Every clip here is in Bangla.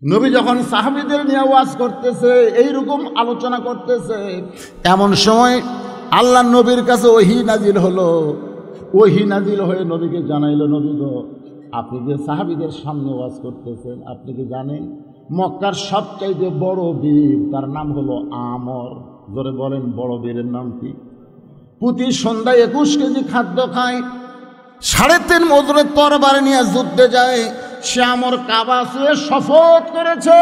নবী যখন সাহাবীদের নিয়ে ওয়াজ করতেছে, এইরকম আলোচনা করতেছে, এমন সময় আল্লাহ নবীর কাছে ওহী নাজিল হলো। ওহী নাজিল হয়ে নবীকে জানাইল, নবী গো, আপনি যে সাহাবীদের সামনে ওয়াজ করতেছেন, আপনি কি জানেন মক্কার সবচাইতে বড় বীর, তার নাম হলো আমর। জোরে বলেন, বড় বীরের নাম কি? প্রতি সন্ধ্যায় 21 কেজি খাদ্য খায়, 3.5 মজুরের তরবার নিয়ে যুদ্ধে যায়। সে আমর কাবা ছুঁয়ে শপথ করেছে,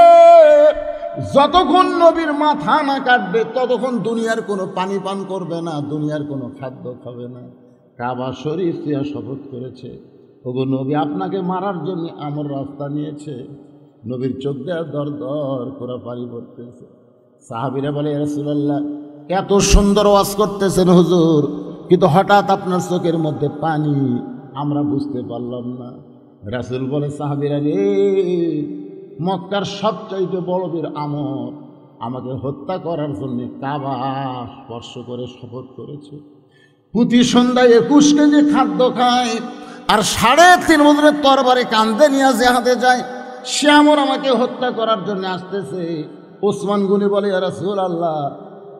যতক্ষণ নবীর মাথা না কাটবে ততক্ষণ দুনিয়ার কোনো পানি পান করবে না, দুনিয়ার কোনো খাদ্য খাবে না। কাবা শরীফ ছুঁয়ে শপথ করেছে। ওগো নবী, আপনাকে মারার জন্য আমর রাস্তা নিয়েছে। নবীর চোখ দেওয়া দর দর করে পানি পড়তেছে। সাহাবীরা বলে, ইয়া রাসূলুল্লাহ, এত সুন্দর ওয়াজ করতেছেন হুজুর, কিন্তু হঠাৎ আপনার চোখের মধ্যে পানি, আমরা বুঝতে পারলাম না। রাসূল বলে, সাহাবীরা রে, মক্কার সবচাইতে বড় বীর আমর আমাকে হত্যা করার জন্য কাবা স্পর্শ করে শপথ করেছে। প্রতি সন্ধ্যায় 21 কেজি খাদ্য খায়, আর 3.5 মজুরের তরবারে কাঁধে নিয়ে জেহাদে যায়। সে আমর আমাকে হত্যা করার জন্য আসতেছে। ওসমান গনি বলে, ইয়া রাসূলুল্লাহ,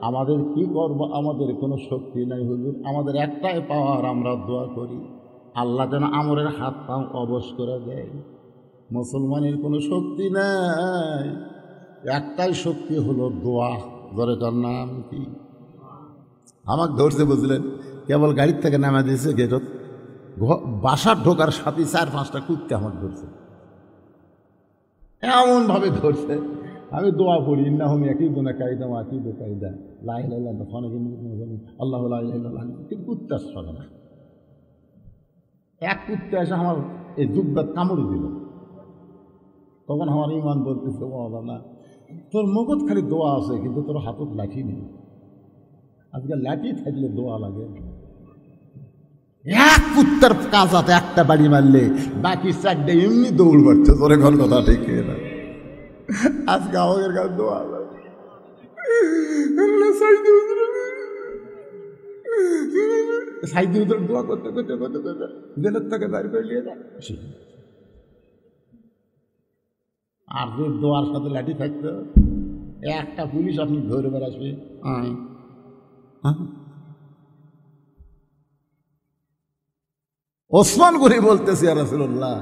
আমাদের কি করব? আমাদের কোনো শক্তি নাই হুজুর, আমাদের একটাই পাওয়ার, আমরা দোয়া করি আল্লাহ যেন আমরের হাত পা অবশ করে দেয়। মুসলমানের কোনো শক্তি নাই, একটাই শক্তি হলো দোয়া। ধরে তার নাম কি? আমাকে ধরছে, বুঝলেন, কেবল গাড়ির থেকে নামা দিয়েছে, গেটত বাসার ঢোকার সাথে 4-5টা কুত্তে আমাকে ধরছে, এমনভাবে ধরছে। আমি দোয়া পড়ি, ইন্নাহুম ইয়াকিদুনা কাইদা ওয়া আকিদু কাইদা, লা ইলাহা ইল্লাল্লাহ আল্লাহু লা ইলাহা ইল্লাল্লাহ, কিন্তু কুত্তা শোনে না। এক কুত্তে এসে আমার এই জুব্বাত কামড় দিল। তখন আমার ইমান বলতেছে, বাবা না, তোর মগজ খালি দোয়া আছে, কিন্তু তোর হাতত লাঠি নেই। আজকে লাঠি থাকলে দোয়া লাগে। এক কুত্তার কাঁচাতে একটা বাড়ি মারলে বাকি 4টে এমনি দৌড় মারছে। তোর ঘর কথা ঠিক না, আজকে আমাদের কাছে দোয়া লাগে। সাইদি উদ্র দোয়া করতে করতে করতে করতে জেলের থেকে বাইরে করে নিয়ে যায়। আর যে দোয়ার সাথে লাঠি থাকতো, একটা পুলিশ আপনি ধরে বেড়াসবে। ওসমান গনি বলতেছে, ইয়া রাসূলুল্লাহ,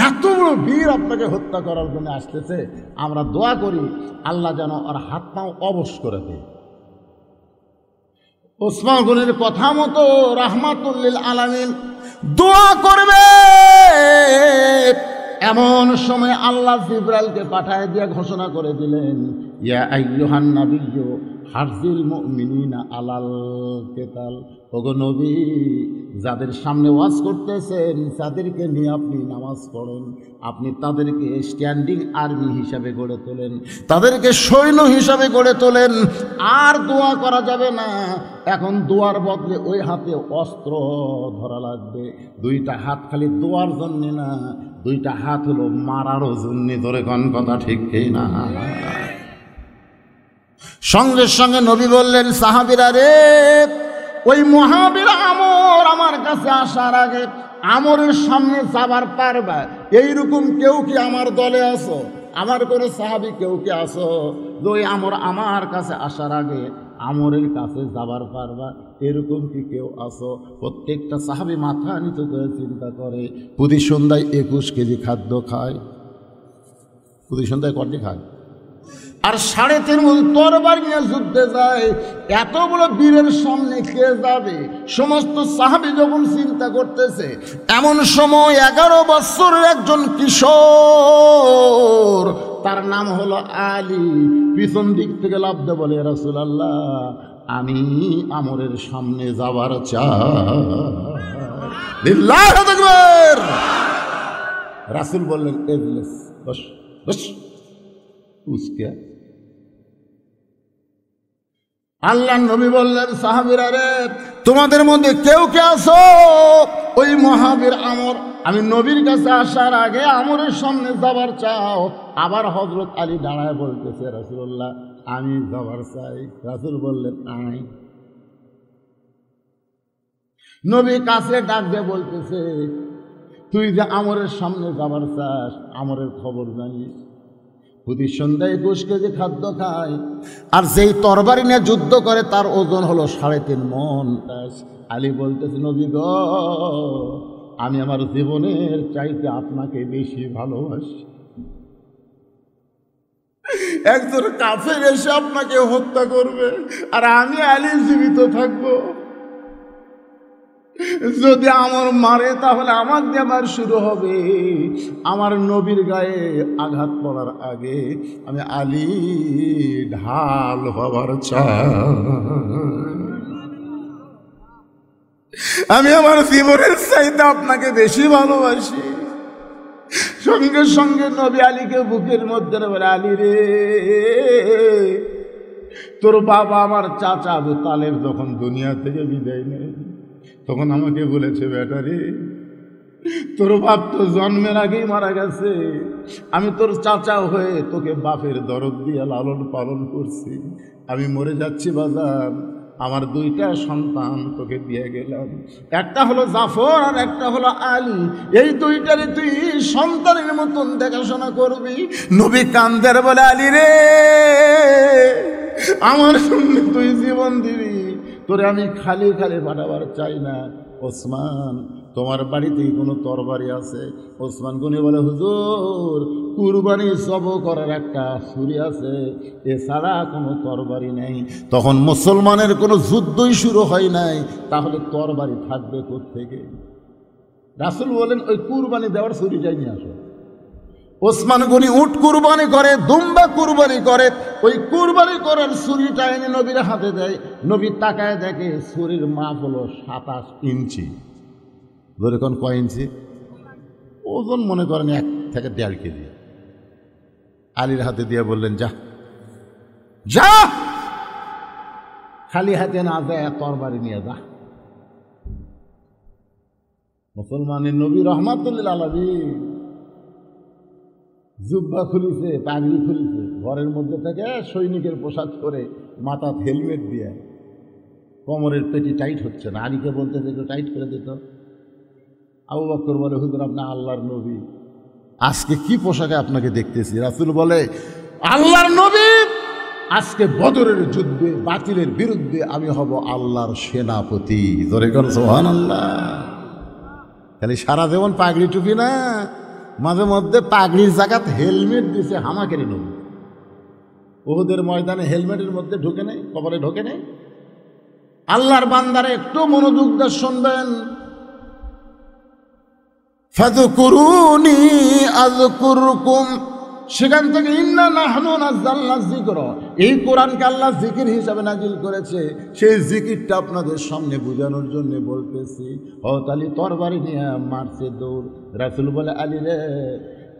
এত বড় বীর আপনাকে হত্যা করার জন্য আসতেছে, আমরা দোয়া করি আল্লাহ যেন ওর হাত পাও অবশ করে দেয়। ওসমান গনির কথা মতো রাহমাতুল লিল আলামিন দোয়া করবে। এমন সময় আল্লাহ জিবরাইলকে পাঠায় দিয়ে ঘোষণা করে দিলেন, ইয়া আইয়ুহান নাবিয়্যু হারজিল মুমিনিনা আলাল কিতাল। ওগো নবী, যাদের সামনে ওয়াজ করতেছেন তাদেরকে নিয়ে আপনি নামাজ পড়েন, আপনি তাদেরকে স্ট্যান্ডিং আর্মি হিসাবে গড়ে তোলেন, তাদেরকে সৈন্য হিসাবে গড়ে তোলেন। আর দোয়া করা যাবে না, এখন দোয়ার বদলে ওই হাতে অস্ত্র ধরা লাগবে। 2টা হাত খালি দোয়ার জন্য না, 2টা হাত হলো মারারও জন্য। ধরে কোন কথা ঠিক না? সঙ্গে সঙ্গে নবী বললেন, সাহাবীরা রে, ওই মহাবীর আমর আমার কাছে আসার আগে আমরের সামনে যাবার পারবা এইরকম কেউ কি আমার দলে আসো? আমার কোনো সাহাবী কেউ কি আসো যে ওই আমর আমার কাছে আসার আগে আমরের কাছে যাবার পারবা? এরকম কি কেউ আসো? প্রত্যেকটা সাহাবী মাথা নিচু করে চিন্তা করে। প্রতি সন্ধ্যায় 21 কেজি খাদ্য খায়। প্রতি সন্ধ্যায় কটি খায়? আর 3.5 মজুর তরবারি নিয়ে যুদ্ধে যায়। এত বড় বীরের সামনে কে যাবে? সমস্ত সাহাবী যখন চিন্তা করতেছে, এমন সময় 11 বছরের একজন কিশোর, তার নাম হলো আলী, পিছন দিক থেকে লাফ দিয়ে বলে, রাসূলুল্লাহ, আমি আমরের সামনে যাবার চাই। আল্লাহু আকবার। রাসূল বললেন, এজলিস, বস বস। উসকে আল্লাহ নবী বললেন, সাহাবীরা রে, তোমাদের মধ্যে কেউ কে আসো ওই মহাবীর আমর, আমি নবীর কাছে আসার আগে আমরের সামনে যাবার চাও? আবার হযরত আলী দাঁড়ায় বলতেছে, রাসূলুল্লাহ, আমি যাবার চাই। রাসূল বললেন, আয়। নবী কাছে ডাক দিয়ে বলতেছে, তুই যে আমরের সামনে যাবার চাস, আমরের খবর জানিস? প্রতি সন্ধ্যায় 21 কেজি খাদ্য খায়, আর যেই তরবারি নিয়ে যুদ্ধ করে তার ওজন হলো 3.5 মণ। আলী বলতেছে, নবী গো, আমি আমার জীবনের চাইতে আপনাকে বেশি ভালোবাসি। একজন কাফের এসে আপনাকে হত্যা করবে, আর আমি আলী জীবিত থাকবো। যদি আমার মারে তাহলে আমার দিয়ে আবার শুরু হবে। আমার নবীর গায়ে আঘাত পড়ার আগে আমি আলী ঢাল হবার চাই। আমি আমার জীবনের চাইতে আপনাকে বেশি ভালোবাসি। সঙ্গে সঙ্গে নবী আলীকে বুকের মধ্যে বলে, আলী রে, তোর বাবা আমার চাচা আবু তালেব যখন দুনিয়া থেকে বিদায় নেয় তখন আমাকে বলেছে, বেটারে, তোর বাপ তো জন্মের আগেই মারা গেছে, আমি তোর চাচা হয়ে তোকে বাপের দরদ দিয়ে লালন পালন করছি। আমি মরে যাচ্ছি বাজার, আমার 2টা সন্তান তোকে দিয়ে গেলাম, একটা হলো জাফর আর একটা হলো আলী। এই 2টারে তুই সন্তানের মতন দেখাশোনা করবি। নবী কান্দের বলে, আলী রে, আমার সঙ্গে তুই জীবন দিবি, তোরে আমি খালি খালি পাঠাবার চাই না। ওসমান, তোমার বাড়িতে কোনো তরবারি আছে? ওসমান গনি বলে, হুজুর, কুরবানি জব করার একটা ছুরি আছে, এছাড়া কোনো তরবারি নেই। তখন মুসলমানের কোনো যুদ্ধই শুরু হয় নাই, তাহলে তরবারি থাকবে কোত্থেকে? রাসূল বলেন, ওই কুরবানি দেওয়ার ছুরিটাই নিয়ে আসো। ওসমান গনি উট কুরবানি করে, দুম্বা কুরবানি করে, ওই কুরবানি করার ছুরিটা এনে নবীর হাতে দেয়। নবী তাকায় দেখে ছুরির মাপ হলো 27 ইঞ্চি। ধরে কোন কয় ইঞ্চি? ওজন মনে করেন 1 থেকে 1.5 কেজি। আলীর হাতে দিয়ে বললেন, যা যা, খালি হাতে না যায়, তরবারি নিয়ে যা। মুসলমানের নবী রহমাতুল্লিল আলামিন জুব্বা খুলিছে, পাগড়ি খুলিছে, ঘরের মধ্যে থেকে সৈনিকের পোশাক করে, মাথা হেলমেট দিয়ে, কোমরের পেটি টাইট হচ্ছে না। আলীকে বলতেছে, একটু টাইট করে দিত। আবু বকর বলে, হুজুর, আপনি আল্লাহর নবী, আজকে কি পোশাকে আপনাকে দেখতেছি? রাসূল বলে, আল্লাহর নবী, আজকে বদরের যুদ্ধে বাতিলের বিরুদ্ধে আমি হব আল্লাহর সেনাপতি। জোরে কোন সুবহানাল্লাহ। খালি সারা জীবন পাগড়ি টুপি না, মাঝে মধ্যে পাগড়ির জায়গাত হেলমেট দিছে হামাকের নবী। ওহুদের ময়দানে হেলমেটের মধ্যে ঢুকে নেই, কপালে ঢোকে নেই। আল্লাহর বান্দারে একটু মনোযোগ দিয়ে শুনবেন। ফাযকুরুনি আযকুরকুম, সেখান থেকে ইন্না নাহনু নাযালনা যিকরা, এই কোরআনকে আল্লাহ জিকির হিসাবে নাজিল করেছে, সেই জিকিরটা আপনাদের সামনে বোঝানোর জন্য বলতেছি। হযরত আলী তরবারি নিয়ে মারছে দৌড়। রাসূল বলে, আলী রে,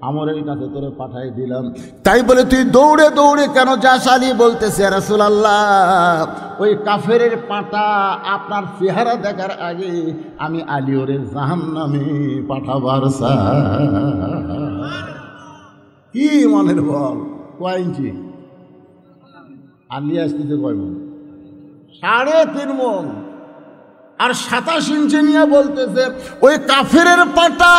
আমরের কাছে তোরে পাঠাই দিলাম, তাই বলে তুই দৌড়ে দৌড়ে কেন যাস? আলী বলতেছে, রাসূলুল্লাহ, ওই কাফেরের পাটা আপনার চেহারা দেখার আগে আমি আলী ওরে জাহান্নামে পাঠাবার চাই। কি মনের বল? কয় ইঞ্চি? আলী আসতেছে কয় মণ? 3.5 মণ। আর 27 ইঞ্চি নিয়ে বলতেছে, ওই কাফেরের পাটা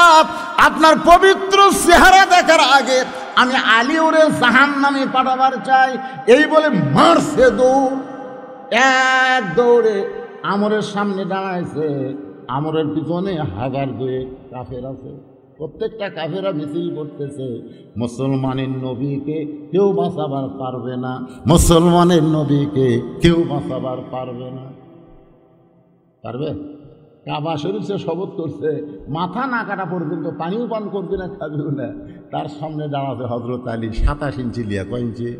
আপনার পবিত্র চেহারা দেখার আগে আমি আলী ওরে জাহান্নামে পাঠাবার চাই। এই বলে মারছে দৌড়। এক দৌড়ে আমরের সামনে দাঁড়াইছে। আমরের পিছনে 1002 কাফের আছে। প্রত্যেকটা কাফেরা মিছিল করতেছে, মুসলমানের নবীকে কেউ বাঁচাবার পারবে না, মুসলমানের নবীকে কেউ বাঁচাবার পারবে না। পারবে? কাবা শরীফ সে শপথ করছে, মাথা না কাটা পর্যন্ত পানিও পান করবে না, খাবেও না। তার সামনে দাঁড়াবে হযরত আলী 27 ইঞ্চি লিয়া। কয় ইঞ্চি?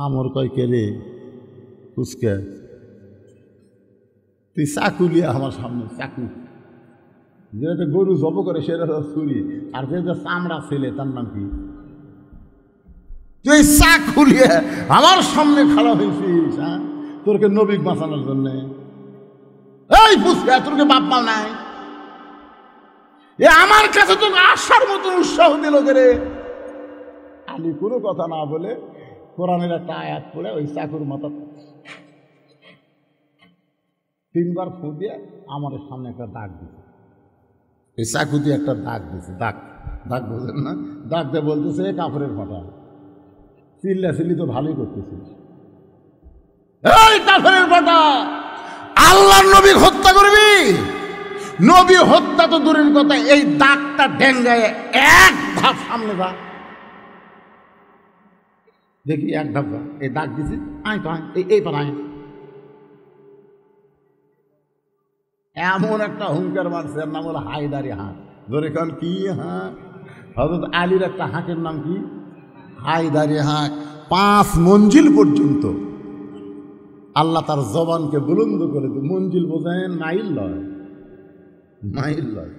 আমর কয়, কে রে ফুসকে, তুই চাকু লিয়া আমার সামনে, চাকু, যেটা গরু জব করে সেটা ছুরি, আর যে চামড়া ছেলে তার নাম কি? তুই চাকু লিয়া আমার সামনে খাড়া হয়েছিস? হ্যাঁ, তোরকে নবী বাঁচানোর জন্যে? এই ফুসকে, তোরকে বাপ মা নাই? এ আমার কাছে তো আসার মতো উৎসাহ দিল রে। আলী কোনো কথা না বলে কোরআনের একটা আয়াত পড়ে ওই চাকুর মাথা 3 বার ফু দিয়ে আমার সামনে একটা দাগ দিছে। এই চাকু দিয়ে একটা দাগ দিছে, দাগ। দাগ বোঝেন না? দাগ দিয়ে বলতেছে কাপড়ের ফাটা। চিল্লি তো ভালোই করতেছিস, এই কাপড়ের ফাটা আল্লাহর নবী হত্যা করবি? নবী হত্যা তো দূরের কথা, এই দাগটা ডেঙ্গায় এক ধাপ সামনে যা দেখি, এক ধাপ যা, এই দাগ দিছি, আয় তো আয়, এই পার আয়। এমন একটা হুঙ্কার মারছে, এর নাম হলো হায়দারি হাঁক। ধরে কারণ কি হাঁক? হযরত আলীর একটা হাঁকের নাম কি? হায়দারি হাঁক। 5 মঞ্জিল পর্যন্ত আল্লাহ তার জবানকে বুলন্দ করে দিল। মঞ্জিল বোঝেন? মাইল লয়, মাইল লয়।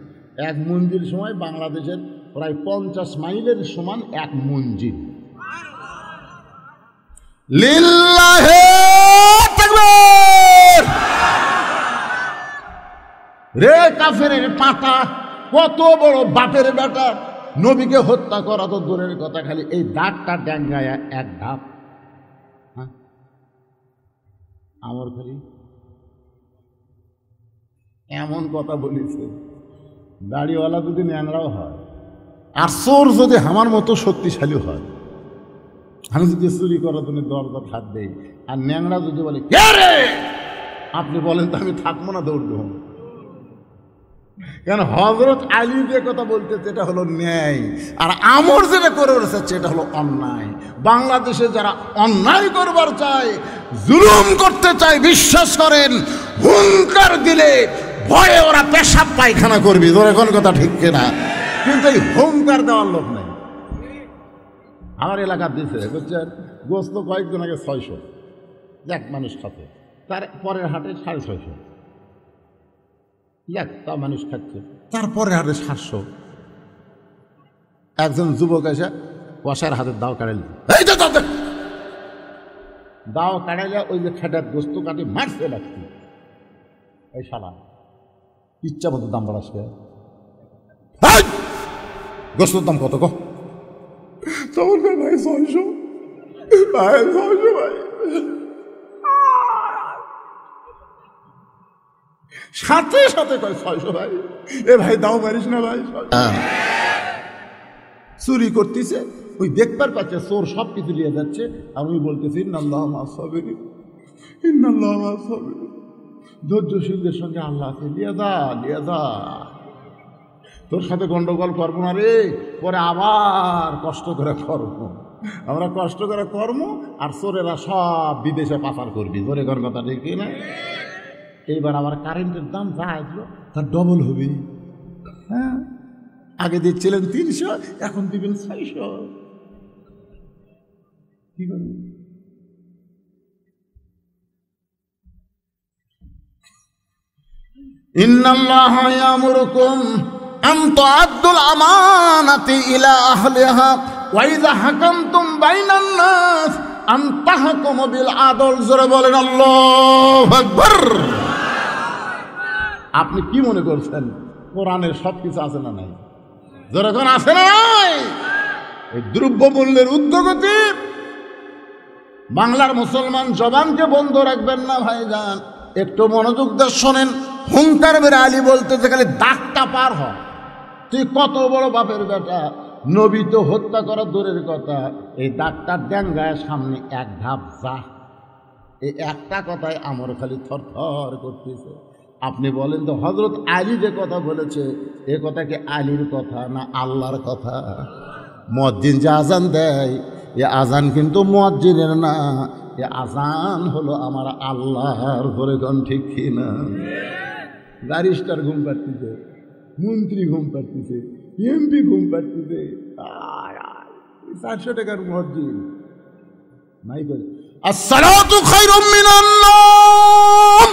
1 মঞ্জিল সময় বাংলাদেশের প্রায় 50 মাইলের সমান 1 মঞ্জিল। লিল্লাহি তাকবীর। রে কাফেরের পাতা, কত বড় বাপের বেটা, নবীকে হত্যা করা তো দূরের কথা, খালি এই দাগটা ড্যাঙ্গায় এক ধাপ। হ্যাঁ, আমার খালি এমন কথা বলেছে, দাড়িওয়ালা যদি ন্যাংরাও হয় আর চোর যদি আমার মতো শক্তিশালী হয়, আমি যদি চুরি করার জন্য দরজা হাত দেই আর ন্যাংরা যদি বলে কে রে, আপনি বলেন তো আমি থাকবো না, দৌড় দেব। কেন? হযরত আলী যে কথা বলতেছে এটা হলো ন্যায়, আর আমর যেটা করে রয়েছে এটা হলো অন্যায়। বাংলাদেশে যারা অন্যায় করবার চায়, জুলুম করতে চায়, বিশ্বাস করেন হুঙ্কার দিলে ভয়ে ওরা পেশাব পায়খানা করবি। তোর এখন কথা ঠিক কিনা? কিন্তু এই হুঙ্কার দেওয়ার লোক নেই। আমার এলাকার দিচ্ছে বুঝছেন, গোস্ত কয়েকজন আগে 600 এক মানুষ খাতে, তার পরের হাটে 650, তা মানুষ খাচ্ছে, তারপরে হাটে 700। একজন যুবক এসে কষার হাতে দাও কাটাইল, এই দাও কাটাইলে ওই যে খেটার গোস্ত কাটি মারছে লাগছে, এই শালা ইচ্ছা মতো দাম বাড়াচ্ছে। গোস্তর দাম কত কো? তখন ভাই 600, ভাই 600, ভাই সাথে সাথে কয় 600 ভাই, এ ভাই দাও মারিস না ভাই। চুরি করতেছে, ওই দেখবার পাচ্ছে চোর সব কিছু নিয়ে যাচ্ছে, আর ওই বলতেছে ইন্নাল্লাহু মা'আস সাবিরিন, ইন্নাল্লাহু মা'আস সাবিরিন, ধৈর্যশীলদের সঙ্গে আল্লাহ আছে, লিয়ে যা, তোর সাথে গন্ডগোল করবো না রে, পরে আবার কষ্ট করে কর্ম, আমরা কষ্ট করে কর্ম, আর চোরেরা সব বিদেশে পাচার করবি। ধরে ঘর কথা ঠিক না? এইবার আবার কারেন্টের দাম যা আসলো তার ডবল হবে। হ্যাঁ, আগে দিচ্ছিলেন 300, এখন দিবেন 600। কি করবেন? ইন্নাল্লাহা ইয়ামুরুকুম আন তুআদ্দুল আমানাতি ইলা আহলিহা ওয়া ইযা হাকামতুম বাইনান নাস আন তাহকুমু বিল আদল। জোরে বলেন আল্লাহু আকবার। আপনি কি মনে করছেন কোরআনের সব কিছু আছে না নাই? যখন আছে না নাই, এই দ্রব্যমূল্যের ঊর্ধ্বগতি, বাংলার মুসলমান জবানকে বন্ধ রাখবেন না ভাইজান। একটু মনোযোগ দিয়ে শোনেন। হুঙ্কার মেরে আলী বলতেছে খালি দাগটা পার হ, তুই কত বড় বাপের বেটা, নবী তো হত্যা করা দূরের কথা, এই দাগটা ড্যাঙ্গায় সামনে এক ধাপ যা। এই একটা কথায় আমার খালি থরথর করতেছে। আপনি বলেন তো হযরত আলী যে কথা বলেছে, এ কথা কি আলীর কথা না আল্লাহর কথা? মুয়াজ্জিন যে আজান দেয়, এ আজান কিন্তু মুয়াজ্জিনের না, এ আজান হলো আমার আল্লাহর। ঘরে কোন ঠিক কিনা? ব্যারিস্টার ঘুম পাড়তেছে, মন্ত্রী ঘুম পাড়তেছে, এমপি ঘুম পাড়তেছে, 400 টাকার মুয়াজ্জিন নাই করে আসসালাতু খায়রুম মিনান নাওম।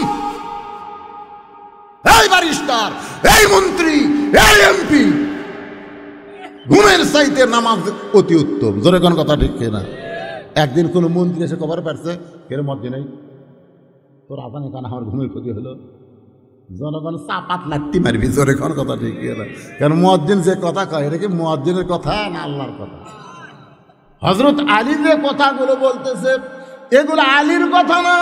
এই ব্যারিস্টার, এই মন্ত্রী, এই এমপি, ঘুমের চাইতে নামাজ অতি উত্তম। জোরে কোন কথা ঠিক কিনা? একদিন কোন মন্ত্রী এসে খবর পাচ্ছে কেরম মত নেই, তোর আজানে কারণে আমার ঘুমের ক্ষতি হলো, জনগণ চাপাত লাত্তি মারবি। জোরে কোন কথা ঠিক কিনা? কারণ মুয়াজ্জিন যে কথা কয়, এটা কি মুয়াজ্জিনের কথা না আল্লাহর কথা? হযরত আলী যে কথাগুলো বলতেছে, এগুলো আলীর কথা না,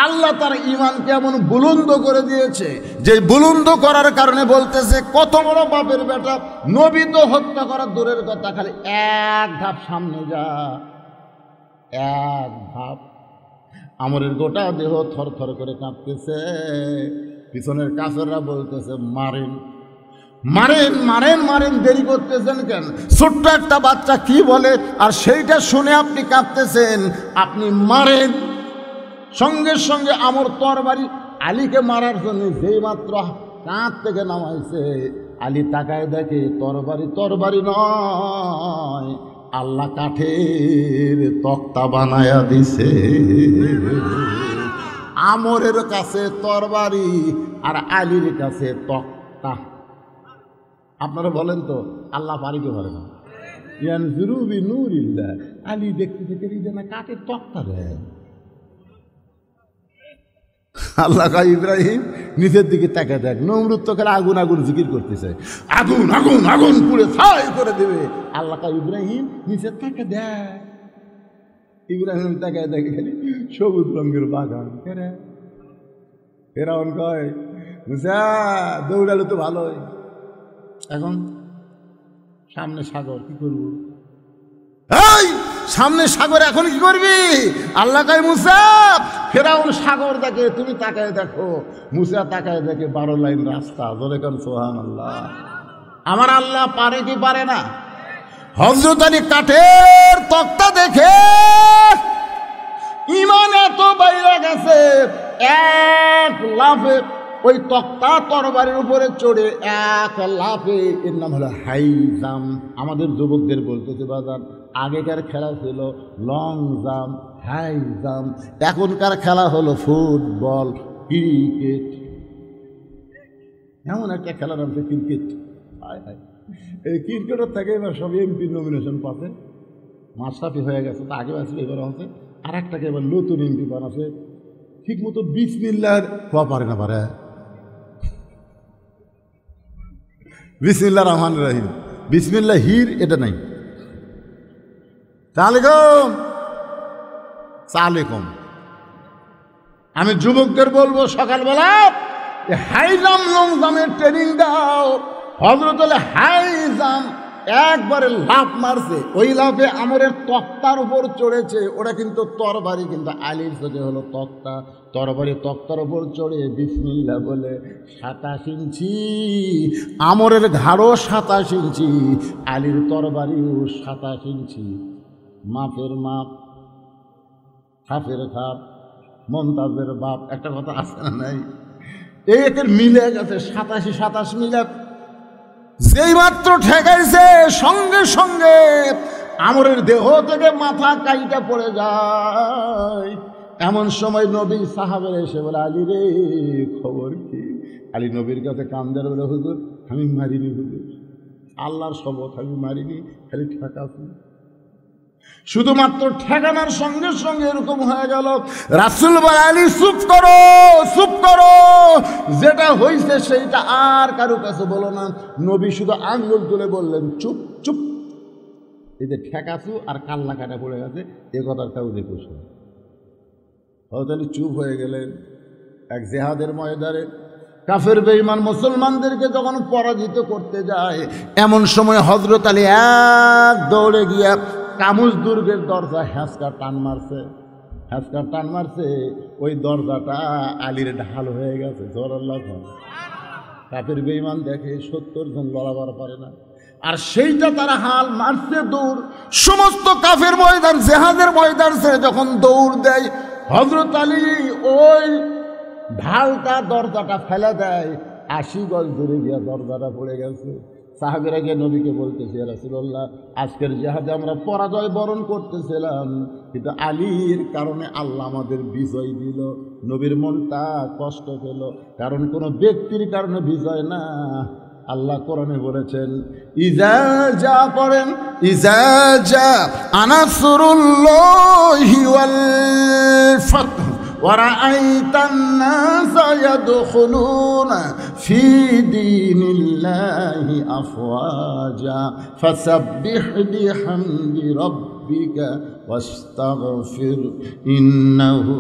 আল্লাহ তার ঈমানকে এমন বুলন্দ করে দিয়েছে যে বুলন্দ করার কারণে বলতেছে, কত বড় বাপের বেটা, নবী তো হত্যা করার দূরের কথা, খালি এক ধাপ সামনে যা, এক ধাপ। আমরের গোটা দেহ থরথর করে কাঁপতেছে। পিছনের কাফেররা বলতেছে, মারেন মারেন মারেন মারেন, দেরি করতেছেন কেন? ছোট্ট একটা বাচ্চা কি বলে আর সেইটা শুনে আপনি কাঁপতেছেন, আপনি মারেন। সঙ্গে সঙ্গে আমর তরবারি আলীকে মারার জন্য যেই মাত্র কাঁধ থেকে নামাইছে, আলী তাকায় দেখে তরবারি তরবারি নয়, আল্লাহ কাঠের তক্তা বানায়া দিছে। আমরের কাছে তরবারি আর আলীর কাছে তক্তা। আপনারা বলেন তো, আল্লাহ পারি কে পারে না? ইয়ান জুরুবি নূরিল্লাহ, আলী দেখতে দেখতে না কাঠের তক্তা দেয়। আল্লাহ কয়, ইব্রাহিম নিচের দিকে তাকে দেখ। নমরুদ তো খেলে আগুন আগুন জিকির করতেছে, আগুন আগুন আগুন পুড়ে ছাই করে দেবে। আল্লাহ কয়, ইব্রাহিম নিচের তাকে দেখ। ইব্রাহিম তাকে দেখে খালি সবুজ রঙের বাগান। ফেরাউন কয়, মুসা দৌড়ালে তো ভালোই, এখন সামনে সাগর, কি করবো? এই সামনে সাগর, এখন কি করবি? আল্লাহ কয়, মুসা ফেরাউন সাগর দেখে, তুমি তাকায় দেখো। মুসা তাকায় দেখে 12 লাইন রাস্তা। বলে কেন সুবহানাল্লাহ। আমার আল্লাহ পারে কি পারে না? হযরত আলী কাঠের তক্তা দেখে ঈমান এত বাইরে গেছে, এক লাফে ওই তক্তা তরবারির উপরে চড়ে এক লাফে, এর নাম হলো হাই জাম্প। আমাদের যুবকদের বলতেছে, বাজার আগেকার খেলা ছিল লং জাম্প, হাই জাম্প, এখনকার খেলা হলো ফুটবল, ক্রিকেট। এমন একটা খেলার নাম ক্রিকেট। এই ক্রিকেটের থেকে এবার সব এমপি নমিনেশন পাচ্ছে, মাশরাফি হয়ে গেছে, তো আগে আছে, এবার হচ্ছে আর একটাকে এবার নতুন এমপি বানাচ্ছে। ঠিক মতো বিসমিল্লাহ হওয়া পারে না, পারে বিসমিল্লাহ রহমান রহিম, বিসমিল্লাহ হির এটা নাই। সালাম। আমি যুবকদের বলবো, সকালবেলা হাই জাম্প লং জাম্পের ট্রেনিং দাও। হযরত আলী হাই জাম্প একবারে লাফ মারছে, ওই লাফে আমরের তক্তার উপর চড়েছে। ওরা কিন্তু তরবারি, কিন্তু আলীর চোখে হলো তক্তা। তরবারি তক্তার উপর চড়ে বিসমিল্লাহ বলে 27 ইঞ্চি, আমরের ঘাড়ও 27 ইঞ্চি, আলীর তরবারিও 27 ইঞ্চি। মাপের মাপ, খাপের খাপ, মমতাজের বাপ, একটা কথা আছে না নাই? এই একের মিলে গেছে 27 মিলে। যেই মাত্র ঠেকাইছে, সঙ্গে সঙ্গে আমরের দেহ থেকে মাথা কাইটা পড়ে যায়। এমন সময় নবী সাহাবের এসে বলে, আলী রে খবর কি? আলী নবীর কাছে কান্দের বলে, হুজুর আমি মারিনি, হুজুর আল্লাহর শপথ আমি মারিনি, খালি ঠেকাছি। শুধুমাত্র ঠেকানোর সঙ্গে সঙ্গে এরকম হয়ে গেল। রাসূল বলে, আলী চুপ করো, চুপ করো, যেটা হয়েছে সেইটা আর কারো কাছে বলো না। নবী শুধু আঙ্গুল তুলে বললেন, চুপ চুপ। এই যে ঠেকাছু আর কাল্লা কাটা পড়ে গেছে, এ কথার কেউ দেখুস। হযরত আলী চুপ হয়ে গেলেন। এক জেহাদের ময়দানে কাফের বেঈমান মুসলমানদেরকে যখন পরাজিত করতে যায়, এমন সময় হযরত আলী এক দৌড়ে গিয়া কামুজ দুর্গের দরজা হ্যাঁচকা টান মারছে, হ্যাঁচকা টান মারছে। ওই দরজাটা আলীর ঢাল হয়ে গেছে। জোরাল্লাহ। কাফের বেঈমান দেখে 70 জন লড়াবার পারে না, আর সেইটা তারা হাল মারছে দৌড়। সমস্ত কাফের ময়দান, জেহাদের ময়দান ছেড়ে যখন দৌড় দেয়, হযরত আলী ওই ঢালটা দরজাটা ফেলে দেয়। 80 গজ দূরে গিয়া দরজাটা পড়ে গেছে। সাহাবীরা গিয়ে নবীকে বলতেছে, ইয়া রাসূলুল্লাহ, আজকের জিহাদে আমরা পরাজয় বরণ করতেছিলাম, কিন্তু আলীর কারণে আল্লাহ আমাদের বিজয় দিল। নবীর মনটা কষ্ট পেল, কারণ কোনো ব্যক্তির কারণে বিজয় না। আল্লাহ কোরআনে বলেছেন, ইজা যা পড়েন, ইজা যা আনাসরুল্লাহি ওয়াল ফাতহ وَرَأَيْتَ النَّاسَ يَدْخُلُونَ فِي دِينِ اللَّهِ أَفْوَاجًا فَسَبِّحْ بِحَمْدِ رَبِّكَ রাব্বিকা ওয়াস্তাগফির ইন্নাহু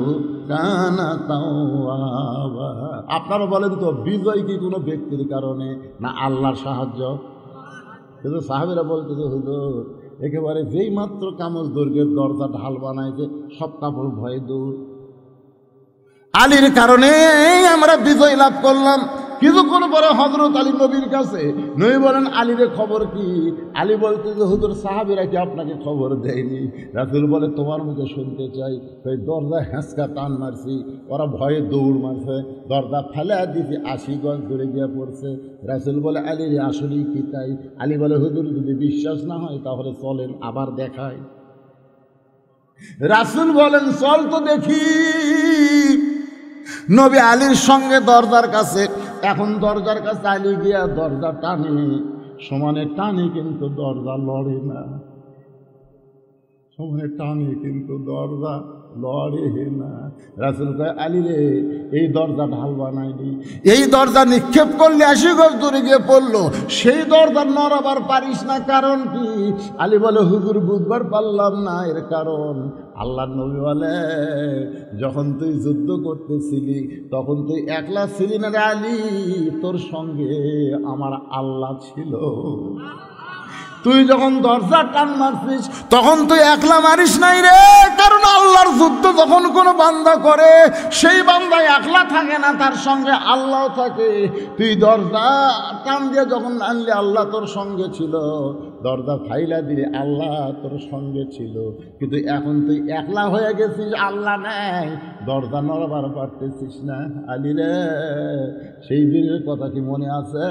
কানা তাওয়াবা। আপনারা বলেন তো বিজয় কি কোনো ব্যক্তির কারণে না আল্লাহর সাহায্য? কিন্তু সাহাবীরা বলতেছে হুজুর একেবারে যেই মাত্র কামজ দৈর্ঘ্যের দরজা ঢাল বানাইছে সব কাপড় ভয়ে দূর। আলীর কারণে আমরা বিজয় লাভ করলাম। কিছুক্ষণ পরে হযরত আলী নবীর কাছে, নবী বলেন আলীর খবর কি? আলী বলতে যে হুজুর সাহাবীরা কি আপনাকে খবর দেয়নি? রাসূল বলে তোমার মুখে শুনতে চাই। ওই দরজা হ্যাঁচকা টান মারছি, ওরা ভয়ে দৌড় মারছে, দরজা ফেলে দিয়েছি, ৮০ গজ দূরে গিয়ে পড়ছে। রাসূল বলে আলী রে আসলেই কি তাই? আলী বলে হুজুর যদি বিশ্বাস না হয় তাহলে চলেন আবার দেখায়। রাসূল বলেন চল তো দেখি। নবী আলীর সঙ্গে দরজার কাছে, এখন দরজার কাছে আলী গিয়া দরজা টানে, সমানে টানে কিন্তু দরজা লড়ে না, সমানে টানে কিন্তু দরজা লড়ে না। রাসূল কয় আলী রে এই দরজা ঢাল বানায়নি, এই দরজা নিক্ষেপ করলে ৮০ গজ দূরে গিয়ে পড়লো, সেই দরজা নড়াবার পারিস না, কারণ কি? আলী বলে হুজুর বুঝবার পারলাম না এর কারণ। আল্লাহর নবী বলে যখন তুই যুদ্ধ করতেছিলি তখন তুই একলা ছিলি না রে আলী, তোর সঙ্গে আমার আল্লাহ ছিল। তুই যখন দরজা টান মারছিস তখন তুই একলা মারিস নাই রে, কারণ আল্লাহর যুদ্ধ যখন কোনো বান্দা করে সেই বান্দা একলা থাকে না, তার সঙ্গে আল্লাহ থাকে। তুই দরজা টান দিয়ে যখন আনলি আল্লাহ তোর সঙ্গে ছিল, দরজা ফাইলা দিলে আল্লাহ তোর সঙ্গে ছিল, কিন্তু এখন তুই একলা হয়ে গেছিস, আল্লাহ নেই, দরজা নড়াবার পারতেছিস না। আলী রে সেই দিনের কথা কি মনে আছে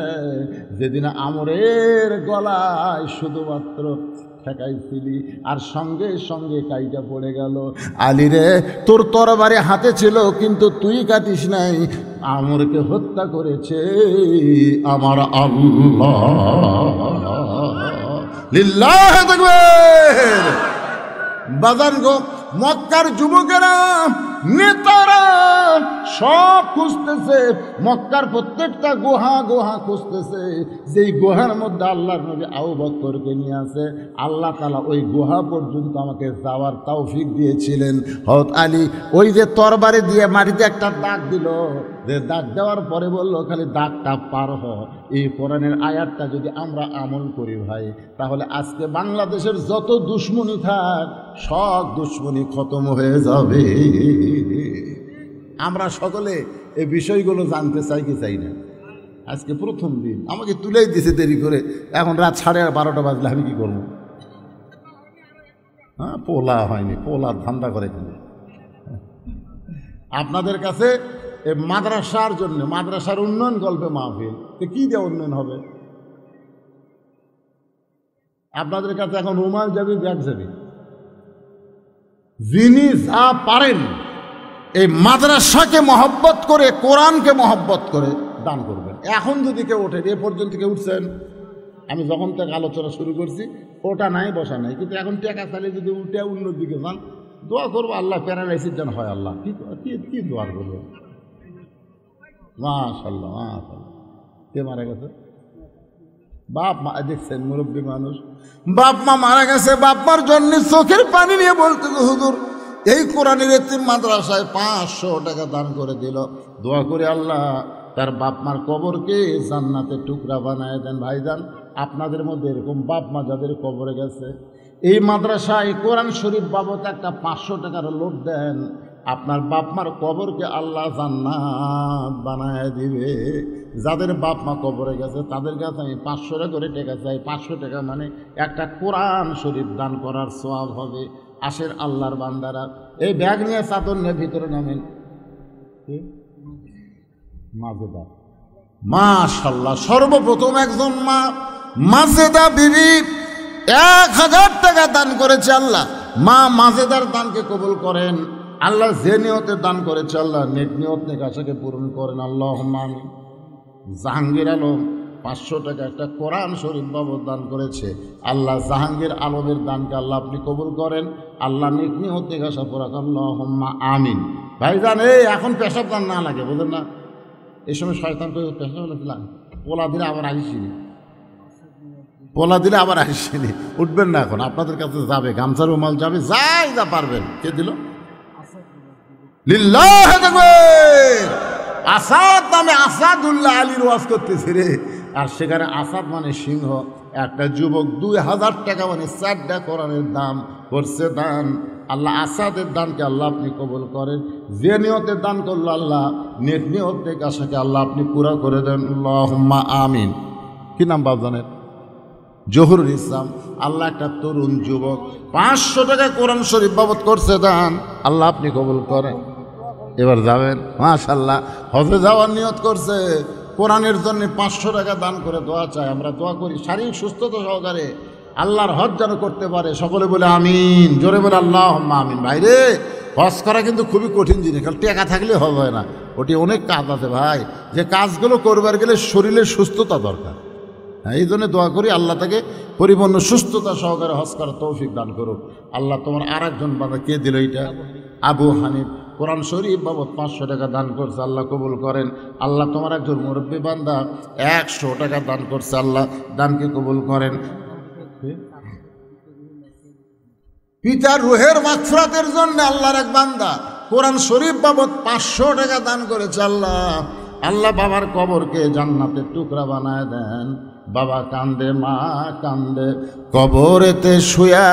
যেদিন আমরের গলায় শুধুমাত্র ঠেকাইছিলি আর সঙ্গে সঙ্গে কাইটা পড়ে গেল? আলী রে তোর তরবারি হাতে ছিল কিন্তু তুই কাটিস নাই, আমরকে হত্যা করেছে আমার আল্লাহ। লিল্লাহি তাকবীর। বাজান গো, মক্কার যুবকেরা নেতারা সব খুঁজতেছে, মক্কার প্রত্যেকটা গুহা গুহা খুঁজতেছে, যেই গুহার মধ্যে আল্লাহর নবী আবু বকরকে নিয়ে আসে। আল্লাহ তাআলা ওই গুহা পর্যন্ত আমাকে যাওয়ার তৌফিক দিয়েছিলেন। হযরত আলী ওই যে তরবারি দিয়ে মাটিতে একটা দাগ দিল, যে দাগ দেওয়ার পরে বলল খালি দাগটা পার হ। এই কোরআনের আয়াতটা যদি আমরা আমল করি ভাই, তাহলে আজকে বাংলাদেশের যত দুশ্মনী থাক সব দুশ্মনী খতম হয়ে যাবে। আমরা সকলে এই বিষয়গুলো জানতে চাই কি চাই না? আজকে প্রথম দিন আমাকে তুলেই দিছে দেরি করে, এখন রাত 12:30 বাজলে আমি কি করবো? হ্যাঁ, পোলা হয়নি, পোলা ধান্দা করে কিনে আপনাদের কাছে এই মাদ্রাসার জন্য, মাদ্রাসার উন্নয়ন গল্পে মাহফিল, তো কী দিয়ে উন্নয়ন হবে? আপনাদের কাছে এখন রুমাল যাবি, ব্যাগ যাবি, যিনি যা পারেন এই মাদ্রাসাকে মহব্বত করে, কোরআনকে মহব্বত করে দান করবেন। এখন যদি কেউ ওঠেন, এ পর্যন্ত কেউ উঠছেন? আমি যখন থেকে আলোচনা শুরু করছি ওটা নাই বসা নাই, কিন্তু এখন টাকা চালিয়ে যদি উঠে অন্যর দিকে যান, দোয়া করবো আল্লাহ প্যারালাইসিস যেন হয়। আল্লাহ কি দোয়া করবো? মাশাআল্লাহ মাশাআল্লাহ। কে মারা গেছে? বাপ মা। দেখছেন মুরব্বী মানুষ, বাপ মা মারা গেছে, বাপ মার জন্য চোখের পানি নিয়ে বলতে হুজুর এই কোরআনের এতিম মাদ্রাসায় 500 টাকা দান করে দিল, দোয়া করে আল্লাহ তার বাপ মার কবরকে জান্নাতের টুকরা বানায় দেন। ভাইজান, আপনাদের মধ্যে এরকম বাপ মা যাদের কবরে গেছে, এই মাদ্রাসায় কোরআন শরীফ বাবদ একটা 500 টাকার লোড দেন, আপনার বাপ মার কবরকে আল্লাহ জান্নাত বানায় দিবে। যাদের বাপ মা কবরে গেছে তাদের কাছে আমি 500 টাকা করে টাকা চাই। 500 টাকা মানে একটা কোরআন শরীফ দান করার সওয়াব হবে। আসের আল্লাহর বান্দারা, এই ব্যাগ নিয়ে চাদর নিয়ে ভিতরে নামেন। মাজেদা, মাশাআল্লাহ, সর্বপ্রথম একজন মা মাজেদা বিবি 1000 টাকা দান করেছে। আল্লাহ মা মাজেদার দানকে কবুল করেন। আল্লাহ যে নিয়তে দান করেছে আল্লাহ নেক নিয়ত নেক আশাকে পূরণ করেন, আল্লাহুম্মা আমিন। জাহাঙ্গীর আলম 500 টাকা একটা কোরআন শরীফ বাবদ দান করেছে। আল্লাহ জাহাঙ্গীর আলমের দানকে আল্লাহ আপনি কবুল করেন, আল্লাহ নেক নিয়ত নেক আশা পূরণ, আল্লাহুম্মা আমিন। ভাইজান, এই এখন পেশাব দান না লাগে, বুঝলেন না? এই সময় শয়তান তো পেশাব লাগে, পোলা দিলে আবার আসিনি। পোলা দিলে আবার আসেনি, উঠবেন না এখন, আপনাদের কাছে যাবে, গামছার রুমাল যাবে, যাই যা পারবেন। কে দিল? লিল্লাহ তাকবীর। আসাদ নামে আসাদুল্লাহ আলীর ওয়াজ করতেছে রে, আর সেখানে আসাদ মানে সিংহ। একটা যুবক 2000 টাকা মানে 4টা কোরআনের দাম করছে দান। আল্লাহ আসাদের দানকে আল্লাহ আপনি কবুল করেন। যে নিয়তে দান করলো আল্লাহ নেক নিয়ত থেকে আশাকে আল্লাহ আপনি পুরা করে দেন। আল্লাহুম্মা আমিন। কি নাম বাবজানের? জহুরুল ইসলাম। আল্লাহ একটা তরুণ যুবক 500 টাকা কোরআন শরীফ বাবদ করছে দান, আল্লাহ আপনি কবুল করেন। এবার যাবেন মাশাআল্লাহ, হজে যাওয়ার নিয়ত করছে, কোরআনের জন্য 500 টাকা দান করে দোয়া চাই। আমরা দোয়া করি শারীরিক সুস্থতা সহকারে আল্লাহর হজ যেন করতে পারে। সকলে বলে আমিন, জোরে বলে আল্লাহুম্মা আমিন। ভাইরে হজ করা কিন্তু খুবই কঠিন জিনিস, খালি টাকা থাকলে হজ হয় না, ওটি অনেক কাজ আছে ভাই। যে কাজগুলো করবার গেলে শরীরের সুস্থতা দরকার। হ্যাঁ, এই জন্য দোয়া করি আল্লাহ তাকে পরিপূর্ণ সুস্থতা সহকারে হজ করার তৌফিক দান করুক। আল্লাহ তোমার আর একজন বাবা কে দিল এটা? আবু হানিফ কোরআন শরীফ বাবদ 500 টাকা দান করছে, আল্লাহ কবুল করেন। আল্লাহ তোমার একজন মুরব্বী বান্দা 100 টাকা দান করছে, আল্লাহ দানকে কবুল করেন। পিতার রুহের মাগফিরাতের জন্য আল্লাহর এক বান্দা কোরআন শরীফ বাবদ 500 টাকা দান করেছে। আল্লাহ বাবার কবরকে জান্নাতের টুকরা বানায় দেন। বাবা কান্দে, মা কান্দে, কবরেতে শুয়া,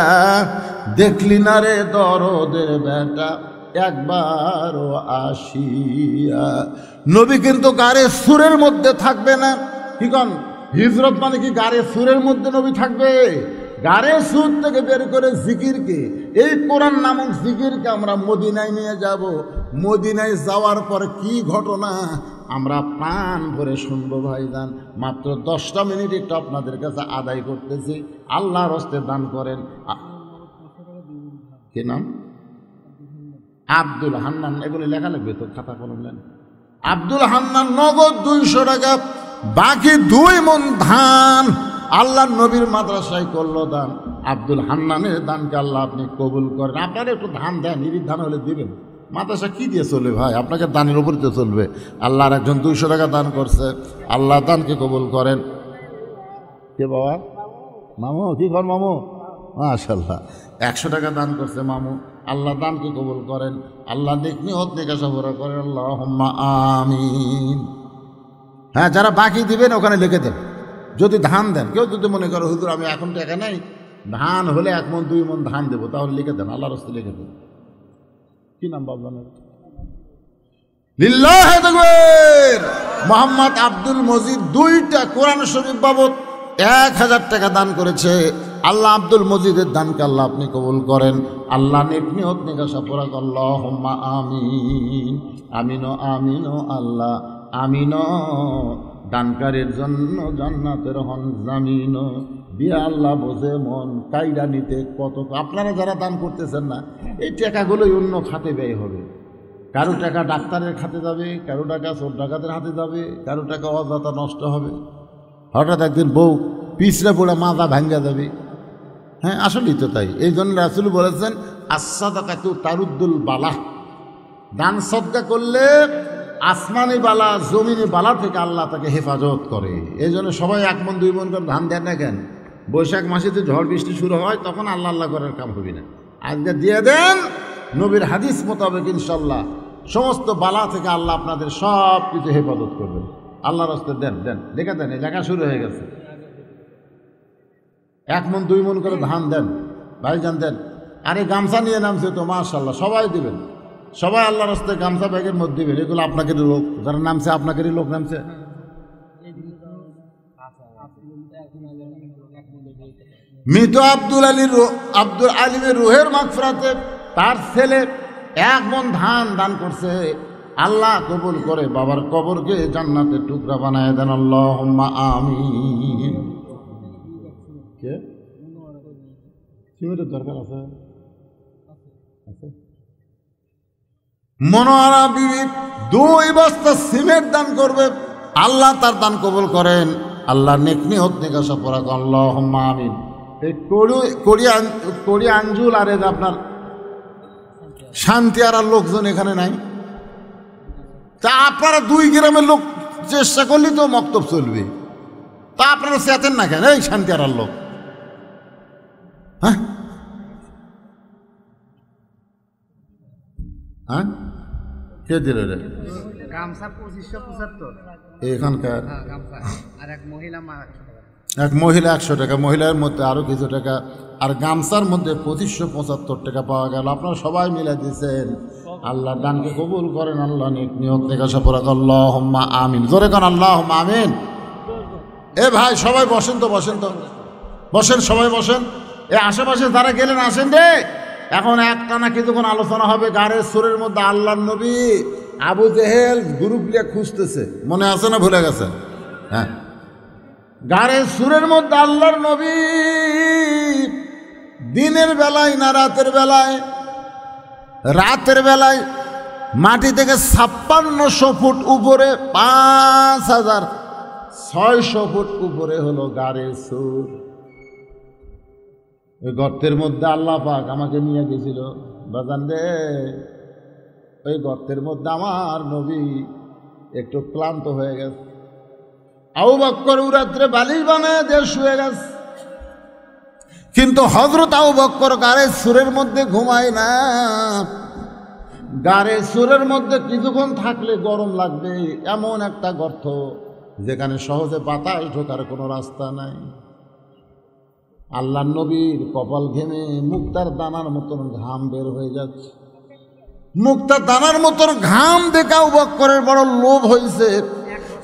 দেখলি না রে দরদের বেটা একবারও আসিয়া। নবী কিন্তু গারে সুরের মধ্যে থাকবে না। কি কন? হিজরত মানে কি গারে সুরের মধ্যে নবী থাকবে? গারে সুর থেকে বের করে জিকিরকে, এই কোরআন নামক জিকিরকে আমরা মদিনায় নিয়ে যাব। মদিনায় যাওয়ার পর কি ঘটনা আমরা প্রাণ ভরে শুনবো ভাইজান। মাত্র 10টা মিনিট একটু আপনাদের কাছে আদায় করতেছি, আল্লাহর হস্তে দান করেন। কি নাম? আব্দুল হান্নান। এগুলি লেখা লাগবে তো, খাতা কলম নেন। আব্দুল হান্নান নগদ 200 টাকা, বাকি 2 মণ ধান আল্লাহ নবীর মাদ্রাসায় করলো দান। আব্দুল হান্নানের দানকে আল্লাহ আপনি কবুল করেন। আপনারা একটু ধান দেন, নিরিখ ধান হলে দিবেন। মাদ্রাসা কি দিয়ে চলবে ভাই? আপনাকে দানের উপরে তো চলবে। আল্লাহর একজন 200 টাকা দান করছে, আল্লাহ দানকে কবুল করেন। কে বাবা? মামু। কি কর মামু? মাশাআল্লাহ 100 টাকা দান করছে মামু, আল্লাহ দানকে কবুল করেন। আল্লাহ দেখনি হত নিকাশা ভরা করেন। আল্লাহুম্মা আমিন। হ্যাঁ, যারা বাকি দিবেন ওখানে লিখে দেন। যদি ধান দেন, কেউ যদি মনে করো হুজুর আমি এখন টাকা নাই, ধান হলে 1 মণ 2 মণ ধান দেবো, তাহলে লিখে দেন, আল্লাহর রাস্তায় লিখে দেন। কি নাম বাবজানের? লিল্লাহ তাকবীর। মোহাম্মদ আব্দুল মজিদ 2টা কোরআন শরীফ বাবদ 1000 টাকা দান করেছে। আল্লাহ আব্দুল মজিদের দানকে আল্লাহ আপনি কবুল করেন। আল্লাহ নেক নিয়ত নিকাশা পুরা। আল্লাহুম্মা আমিন। আমিনো আমিনো আল্লাহ আমিনো। দানকারীর জন্য জান্নাতের হন জামিন দিয়া। আল্লাহ বোঝে মন কাইরা নিতে কত। আপনারা যারা দান করতেছেন না, এই টাকাগুলোই অন্য খাতে ব্যয় হবে। কারো টাকা ডাক্তারের খাতে যাবে, কারো টাকা চোর ডাকাতের হাতে যাবে, কারো টাকা অযথা নষ্ট হবে। হঠাৎ একদিন বউ পিছড়ে পড়ে মাজা ভাঙ্গা যাবে। হ্যাঁ, আসলেই তো তাই। এই জন্য রাসূল বলেছেন আস-সাদাকাতু তারুদ্দুল বালা। দান সদকা করলে আসমানি বালা জমিনি বালা থেকে আল্লাহ তাকে হেফাজত করে। এই জন্য সবাই 1 মণ 2 মণ করে ধান দেন না কেন? বৈশাখ মাসে যে ঝড় বৃষ্টি শুরু হয় তখন আল্লাহ আল্লাহ করার কাম হবে না। আজকে দিয়ে দেন, নবীর হাদিস মোতাবেক ইনশাল্লাহ সমস্ত বালা থেকে আল্লাহ আপনাদের সব কিছু হেফাজত করবেন। আল্লাহর রাস্তে দেন দেন, লেখা দেন। এই লেখা শুরু হয়ে গেছে। 1 মণ 2 মণ করে ধান দেন ভাইজান, দেন। আরে গামছা নিয়ে নামছে তো মাশাআল্লাহ, সবাই দিবেন। সবাই আল্লাহর রাস্তায় গামছা ব্যাগের মধ্যে দিবেন। এগুলো আপনাদেরই লোক, যারা নামছে আপনাদেরই লোক নামছে। মৃত আব্দুল আলিমের রুহের মাগফিরাতে তার ছেলে 1 মণ ধান দান করছে, আল্লাহ কবুল করে বাবার কবরকে জান্নাতের টুকরা বানায় দেন। আল্লাহুম্মা আমিন। কে সিমেন্টের দরকার আছে? মনোয়ারা বিবি 2 বস্তা সিমেন্ট দান করবে, আল্লাহ তার দান কবুল করেন। আল্লাহ নেক নিয়ত নিকাশা পড়া। আল্লাহুম্মা আমিন। এই কোড়ি আঞ্জুল আর আপনার শান্তি আর লোকজন এখানে নাই, তা আপনারা 2 গ্রামের লোক চেষ্টা করলেই তো মক্তব চলবে। তা আপনারা চেতেন না কেন? এই শান্তি আর লোক, হ্যাঁ হ্যাঁ, কে দিল রে? গামছা 2575 এখানকার গামছা, আর এক মহিলা এক মহিলা 100 টাকা, মহিলার মধ্যে আরো কিছু টাকা, আর গামছার মধ্যে 2575 টাকা পাওয়া গেল। আপনারা সবাই মিলে দিয়েছেন। আল্লাহ দানকে কবুল করেন, আল্লাহ নিয়োগ থেকে সফর আল্লাহুম্মা আমিন। জোরে কান আল্লাহুম্মা আমিন। এ ভাই সবাই বসেন তো, বসেন তো, বসেন, সবাই বসেন। এ আশেপাশে যারা গেলেন আসেন রে। এখন একটানা কিছুক্ষণ আলোচনা হবে। গাড়ির সুরের মধ্যে আল্লাহর নবী আবু জেহেল গ্রুপ নিয়ে খুঁজতেছে, মনে আছে না ভুলে গেছে? হ্যাঁ, গাড়ির সুরের মধ্যে আল্লাহর নবী দিনের বেলায় না রাতের বেলায়? রাতের বেলায় মাটি থেকে 5600 ফুট উপরে, 5600 ফুট উপরে হলো গাড়ির সুর। ওই গর্তের মধ্যে আল্লাহ পাক আমাকে নিয়ে গেছিল বাজান রে। ওই গর্তের মধ্যে আমার নবী একটু ক্লান্ত হয়ে গেছে। আবু বকর রাত্রে বালিশ বানায় দিয়ে শুয়ে গেছে, কিন্তু হযরত আবু বকর গাড়ির সুরের মধ্যে ঘুমায় না। গাড়ির সুরের মধ্যে কিছুক্ষণ থাকলে গরম লাগবে, এমন একটা গর্ত যেখানে সহজে বাতাস ঢোকার কোনো রাস্তা নাই। আল্লাহর নবীর কপাল ঘেমে মুক্তার দানার মতন ঘাম বের হয়ে যাচ্ছে। মুক্তার দানার মতন ঘাম দেখে আবু বকরের বড় লোভ হয়েছে।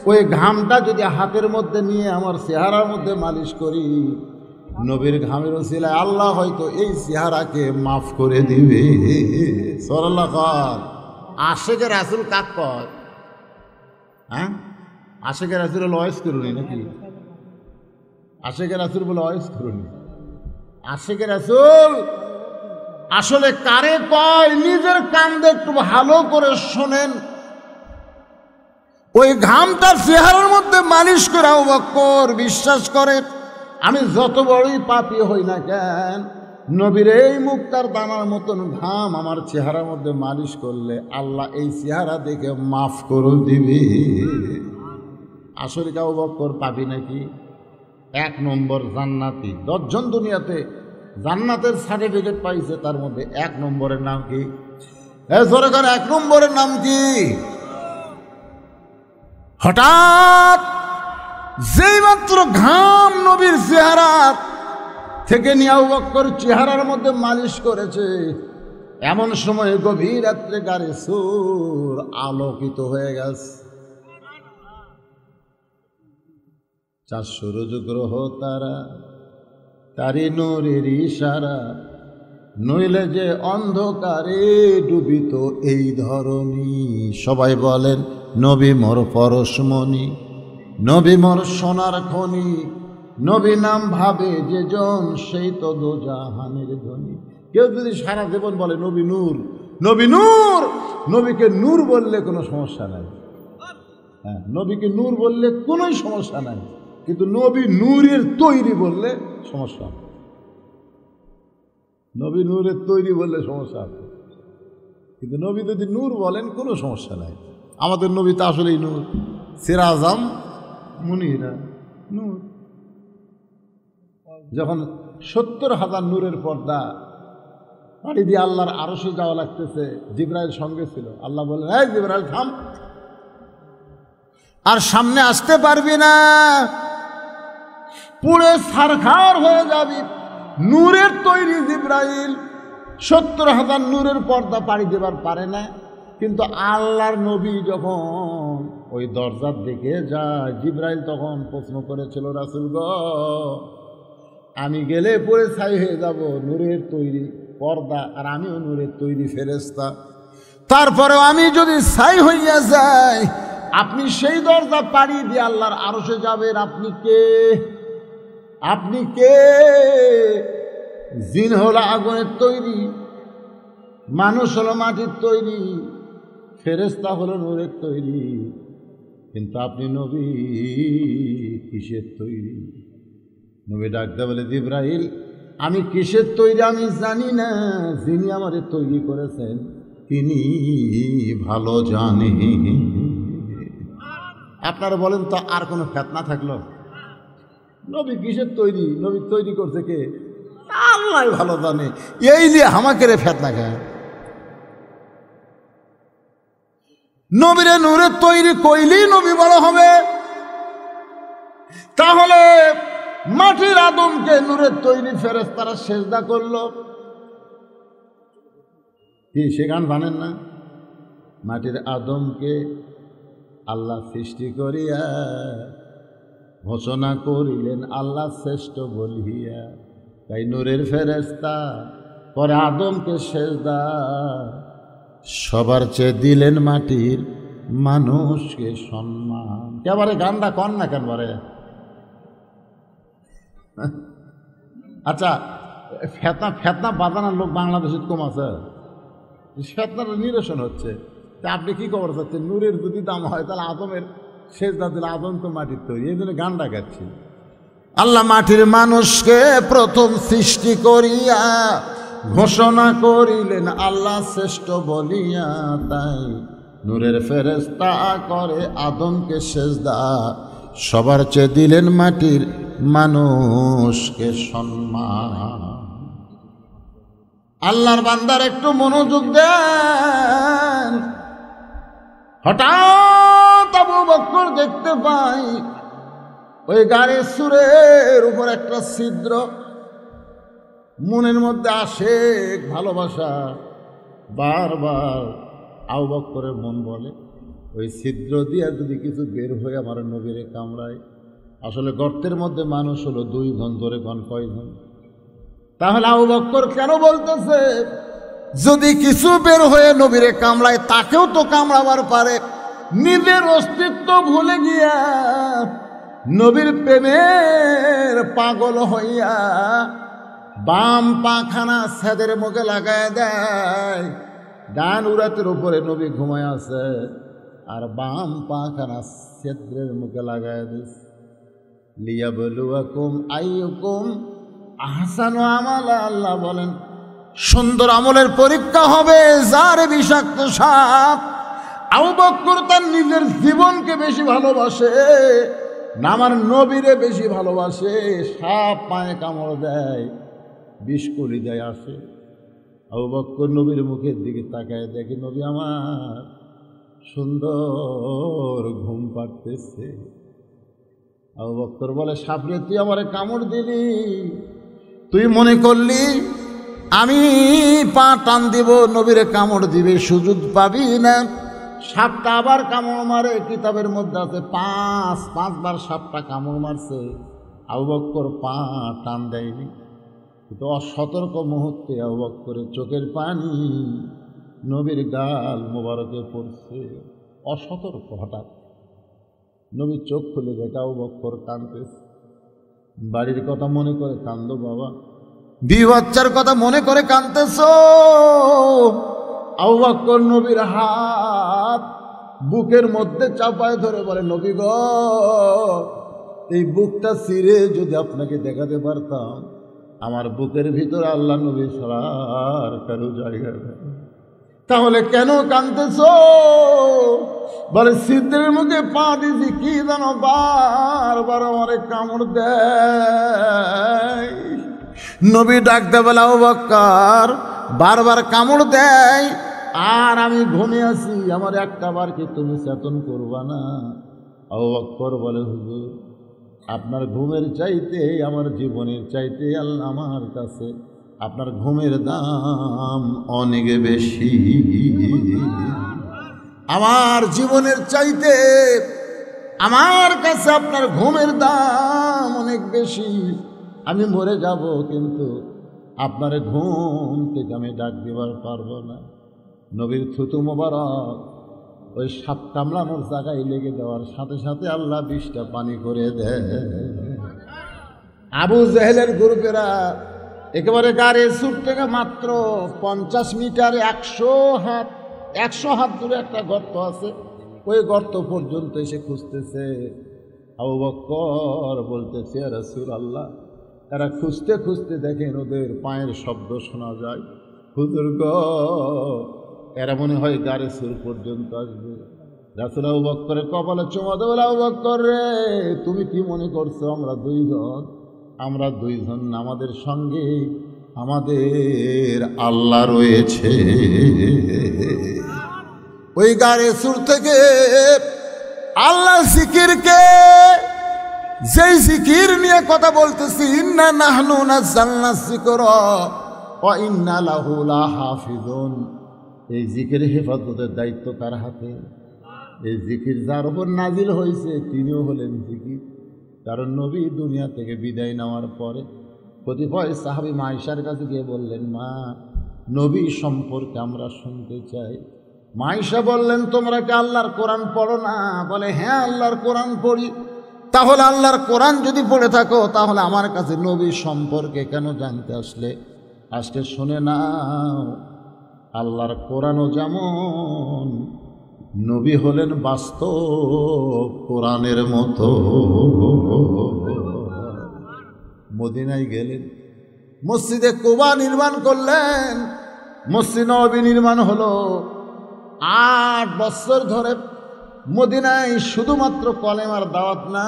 ওই ঘামটা যদি হাতের মধ্যে নিয়ে আমার চেহারার মধ্যে মালিশ করি, নবীর ঘামের ওসিলায় আল্লাহ হয়তো এই চেহারাকে মাফ করে দিবে। সাল্লাল্লাহু আলাইহি। আশিকে রাসূল কাক কয়? হ্যাঁ, আশিকে রাসূল হলো ওয়াইস করুনি নাকি? আশিকে রাসূল বলে ওয়াইস করুনি। আশিকে রাসূল আসলে কারে কয় নিজের কান দিয়ে একটু ভালো করে শোনেন। ওই ঘামটার চেহারার মধ্যে মালিশ করে আবু বকর বিশ্বাস করে, আমি যত বড়ই পাপী হই না কেন, নবীর এই মুক্তার দানার মতন ঘাম আমার চেহারার মধ্যে মালিশ করলে আল্লাহ এই চেহারা দেখে মাফ করে দিবে। আসলে আবু বকর পাপী নাকি? 1 নম্বর জান্নাতি। 10 জন দুনিয়াতে জান্নাতের সার্টিফিকেট পাইছে, তার মধ্যে 1 নম্বরের নাম কি? জোরে করে 1 নম্বরের নাম কি? হঠাৎ যেই মাত্র ঘাম নবীর চেহারা থেকে নিয়ে আবু বকর চেহারার মধ্যে মালিশ করেছে, এমন সময় গভীর রাত্রে গাড়ির সুর আলোকিত হয়ে গেছে। 400 রজগ্রহ তারা, তারি নূরের ইশারা, নইলে যে অন্ধকারে ডুবিত এই ধরনী। সবাই বলেন নবী মোর পরশমণি, নবী মোর সোনার খনি, নবী নাম ভাবে যে জন সেই তো দোজাহানের ধনী। কেউ যদি সারা জীবন বলে নবী নূর, নবী নূর, নবীকে নূর বললে কোনো সমস্যা নাই। হ্যাঁ, নবীকে নূর বললে কোনো সমস্যা নাই, কিন্তু নবী নূরের তৈরি বললে সমস্যা। নবী নূরের তৈরি বললে সমস্যা আছে, কিন্তু নবী যদি নূর বলেন কোনো সমস্যা নাই। আমাদের নবী তো আসলেই নূর, সিরাজাম মুনিরা নূর। যখন 70,000 নূরের পর্দা পাড়ি দিয়ে আল্লাহর আরশে যাওয়া লাগতেছে, জিবরাইল সঙ্গে ছিল। আল্লাহ বললেন, এই জিবরাইল থাম, আর সামনে আসতে পারবি না, পুড়ে ছারখার হয়ে যাবি। নূরের তৈরি জিবরাইল 70,000 নূরের পর্দা পাড়ি দেবার পারে না, কিন্তু আল্লাহর নবী যখন ওই দরজার দিকে যায়, জিবরাইল তখন প্রশ্ন করেছিল, রাসূল গো, আমি গেলে পরে ছাই হয়ে যাব, নূরের তৈরি পর্দা, আর আমিও নূরের তৈরি ফেরেশতা, তারপরেও আমি যদি ছাই হইয়া যাই, আপনি সেই দরজা পাড়ি দিয়ে আল্লাহর আরশে যাবেন, আপনি কে? আপনি কে? জিন হলো আগুনের তৈরি, মানুষ হলো মাটির তৈরি, ফেরেশতা হলো নূরের তৈরি, কিন্তু আপনি নবী কিসের তৈরি? নবী ডাকতে বলে, জিবরাইল, আমি কিসের তৈরি আমি জানি না, যিনি আমারে তৈরি করেছেন তিনি ভালো জানেন। আপনারা বলেন তো, আর কোনো ফেতনা থাকলো? নবী কিসের তৈরি? নবী তৈরি করছে কে? আল্লাহ ভালো জানে। এই নিয়ে আমাকে রে ফেতনা খায়। নবীরে নূরের তৈরি কইলেই নবী বড় হবে। তাহলে মাটির আদমকে নূরের তৈরি ফেরেশতারা সেজদা করলো কি? সে গান জানেন না? মাটির আদমকে আল্লাহ সৃষ্টি করিয়া ঘোষণা করিলেন আল্লাহ শ্রেষ্ঠ বলিয়া, তাই নূরের ফেরেশতা পরে আদমকে সেজদা, সবার চেয়ে দিলেন মাটির মানুষকে সম্মান। কেবারে গানটা কন না কেন বারে? আচ্ছা, ফেতনা বাজানোর লোক বাংলাদেশে কম আছে, ফেতনাটা নিরসন হচ্ছে। তা আপনি কি খবর চাচ্ছেন? নূরের যদি দাম হয় তাহলে আদমের সেজদা দিলে, আদম তো মাটির তৈরি, এই জন্য গানটা গাচ্ছি। আল্লাহ মাটির মানুষকে প্রথম সৃষ্টি করিয়া ঘোষণা করিলেন আল্লাহ শ্রেষ্ঠ বলিয়া, তাই নূরের ফেরেশতা করে আদমকে সেজদা, সবার চেয়ে দিলেন মাটির মানুষকে সম্মান। আল্লাহর বান্দার একটু মনোযোগ দেন। হঠাৎ আবু বকর দেখতে পাই ওই গাড়ির সুরের উপর একটা ছিদ্র, মনের মধ্যে আসে ভালোবাসা। বারবার আবু বকরের মন বলে ওই ছিদ্র দিয়ে যদি কিছু বের হয়ে আমার নবীরে কামড়ায়। আসলে গর্তের মধ্যে মানুষ হলো 2 জন, ধরে গণ কয়জন? তাহলে আবু বকর কেন বলতেছে যদি কিছু বের হয়ে নবীরে কামড়ায়, তাকেও তো কামড়াবার পারে। নিজের অস্তিত্ব ভুলে গিয়া নবীর প্রেমের পাগল হইয়া বাম পাখানা ছেদের মুখে লাগায় দেয়। ডান উরাতের উপরে নবী ঘুমায় আছে, আর বাম পাখানা ছেদ্রের মুখে লাগায় দিস। লিয়াবলুয়াকুম আইয়ুকুম আহসানু আমালা, আল্লাহ বলেন সুন্দর আমলের পরীক্ষা হবে যার বিষাক্ত সাপ। আবু বকর তার নিজের জীবনকে বেশি ভালোবাসে না আমার নবীরে বেশি ভালোবাসে। সাপ পায়ে কামড় দেয়, বিষকলি দেয় আসে। আবু বকর নবীর মুখের দিকে তাকায়, দেখে নবী আমার সুন্দর ঘুম পাড়তেছে। আবু বকর বলে সাপরে তুই আমারে কামড় দিলি, তুই মনে করলি আমি পা টান দিব নবীরে কামড় দিবে, সুযোগ পাবি না। সাপটা আবার কামড় মারে, কিতাবের মধ্যে আছে 5বার সাপটা কামড় মারছে, আবু বকর পা টান দেয়নি। কিন্তু অসতর্ক মুহূর্তে আবু বকরের চোখের পানি নবীর গাল মোবারকে পড়ছে। অসতর্ক, হঠাৎ নবীর চোখ খুলে দেখে আবু বকর কাঁদতেছে। বাড়ির কথা মনে করে কান্দো বাবা, বিবি বাচ্চার কথা মনে করে কাঁদতেছ। আবু বকর নবীর হাত বুকের মধ্যে চাপায় ধরে বলে নবী গো, এই বুকটা ছিঁড়ে যদি আপনাকে দেখাতে পারতাম, আমার বুকের ভিতরে আল্লাহ নবী ছাড়ার কারো জায়গা নেই। তাহলে কেন কাঁদতেছ? বলে ছিদ্রের মুখে পা দিছি, কি জানো বারবার আমারে কামড় দেয়। নবী ডাকতে বলে আবু বকর বারবার কামড় দেয় আর আমি ঘুমিয়ে আছি, আমার একটা বার কি তুমি চেতন করবা না? আবু বকর বলে হুজুর আপনার ঘুমের চাইতে আমার জীবনের চাইতে আল্লাহ আমার কাছে আপনার ঘুমের দাম অনেক বেশি। আমার জীবনের চাইতে আমার কাছে আপনার ঘুমের দাম অনেক বেশি। আমি মরে যাব, কিন্তু আপনার ঘুম থেকে আমি ডাক দেবার পারবো না। নবীর থুতু মোবারক ওই সাপ কামড়ানোর জায়গায় লেগে দেওয়ার সাথে সাথে আল্লাহ 20টা পানি করে দেয়। আবু জেহেলের গ্রুপেরা একেবারে গাড়ির সুর থেকে মাত্র 50 মিটার 100 হাত দূরে একটা গর্ত আছে, ওই গর্ত পর্যন্ত এসে খুঁজতেছে। আবু বকর বলতেছে ইয়া রাসূলুল্লাহ, এরা খুঁজতে খুঁজতে দেখেন ওদের পায়ের শব্দ শোনা যায়। হুজুর গো, এরা মনে হয় গাড়ি সুর পর্যন্ত আসবে। রাসূল আবু বকরের কপালে চুমা দেবে, আবু বকর রে, তুমি কি মনে করছো আমরা দুইজন? আমরা দুইজন না, আমাদের সঙ্গে আমাদের আল্লাহ রয়েছে। ওই গারে সুর থেকে আল্লাহ জিকিরকে, যেই জিকির নিয়ে কথা বলতেছি, ইন্না নাহনু নাযালনা যিকরা ওয়া ইন্না লাহু লাহাফিজুন, এই জিকির হেফাজতের দায়িত্ব কার হাতে? এই জিকির যার উপর নাজিল হয়েছে তিনিও হলেন জিকির। কারণ নবী দুনিয়া থেকে বিদায় নেওয়ার পরে কতিপয় সাহাবী মা আয়েশার কাছে গিয়ে বললেন, মা, নবী সম্পর্কে আমরা শুনতে চাই। মা আয়েশা বললেন, তোমরা কি আল্লাহর কোরআন পড়ো না? বলে, হ্যাঁ, আল্লাহর কোরআন পড়ি। তাহলে আল্লাহর কোরআন যদি পড়ে থাকো, তাহলে আমার কাছে নবী সম্পর্কে কেন জানতে আসলে? আজকে শুনে নাও, আল্লাহর কোরআনও যেমন, নবী হলেন বাস্তব কোরআনের মতো। মদিনায় গেলেন, মসজিদে কুবা নির্মাণ করলেন, মসজিদ নববী নির্মাণ হলো। 8 বছর ধরে মদিনায় শুধুমাত্র কলেমার দাওয়াত না,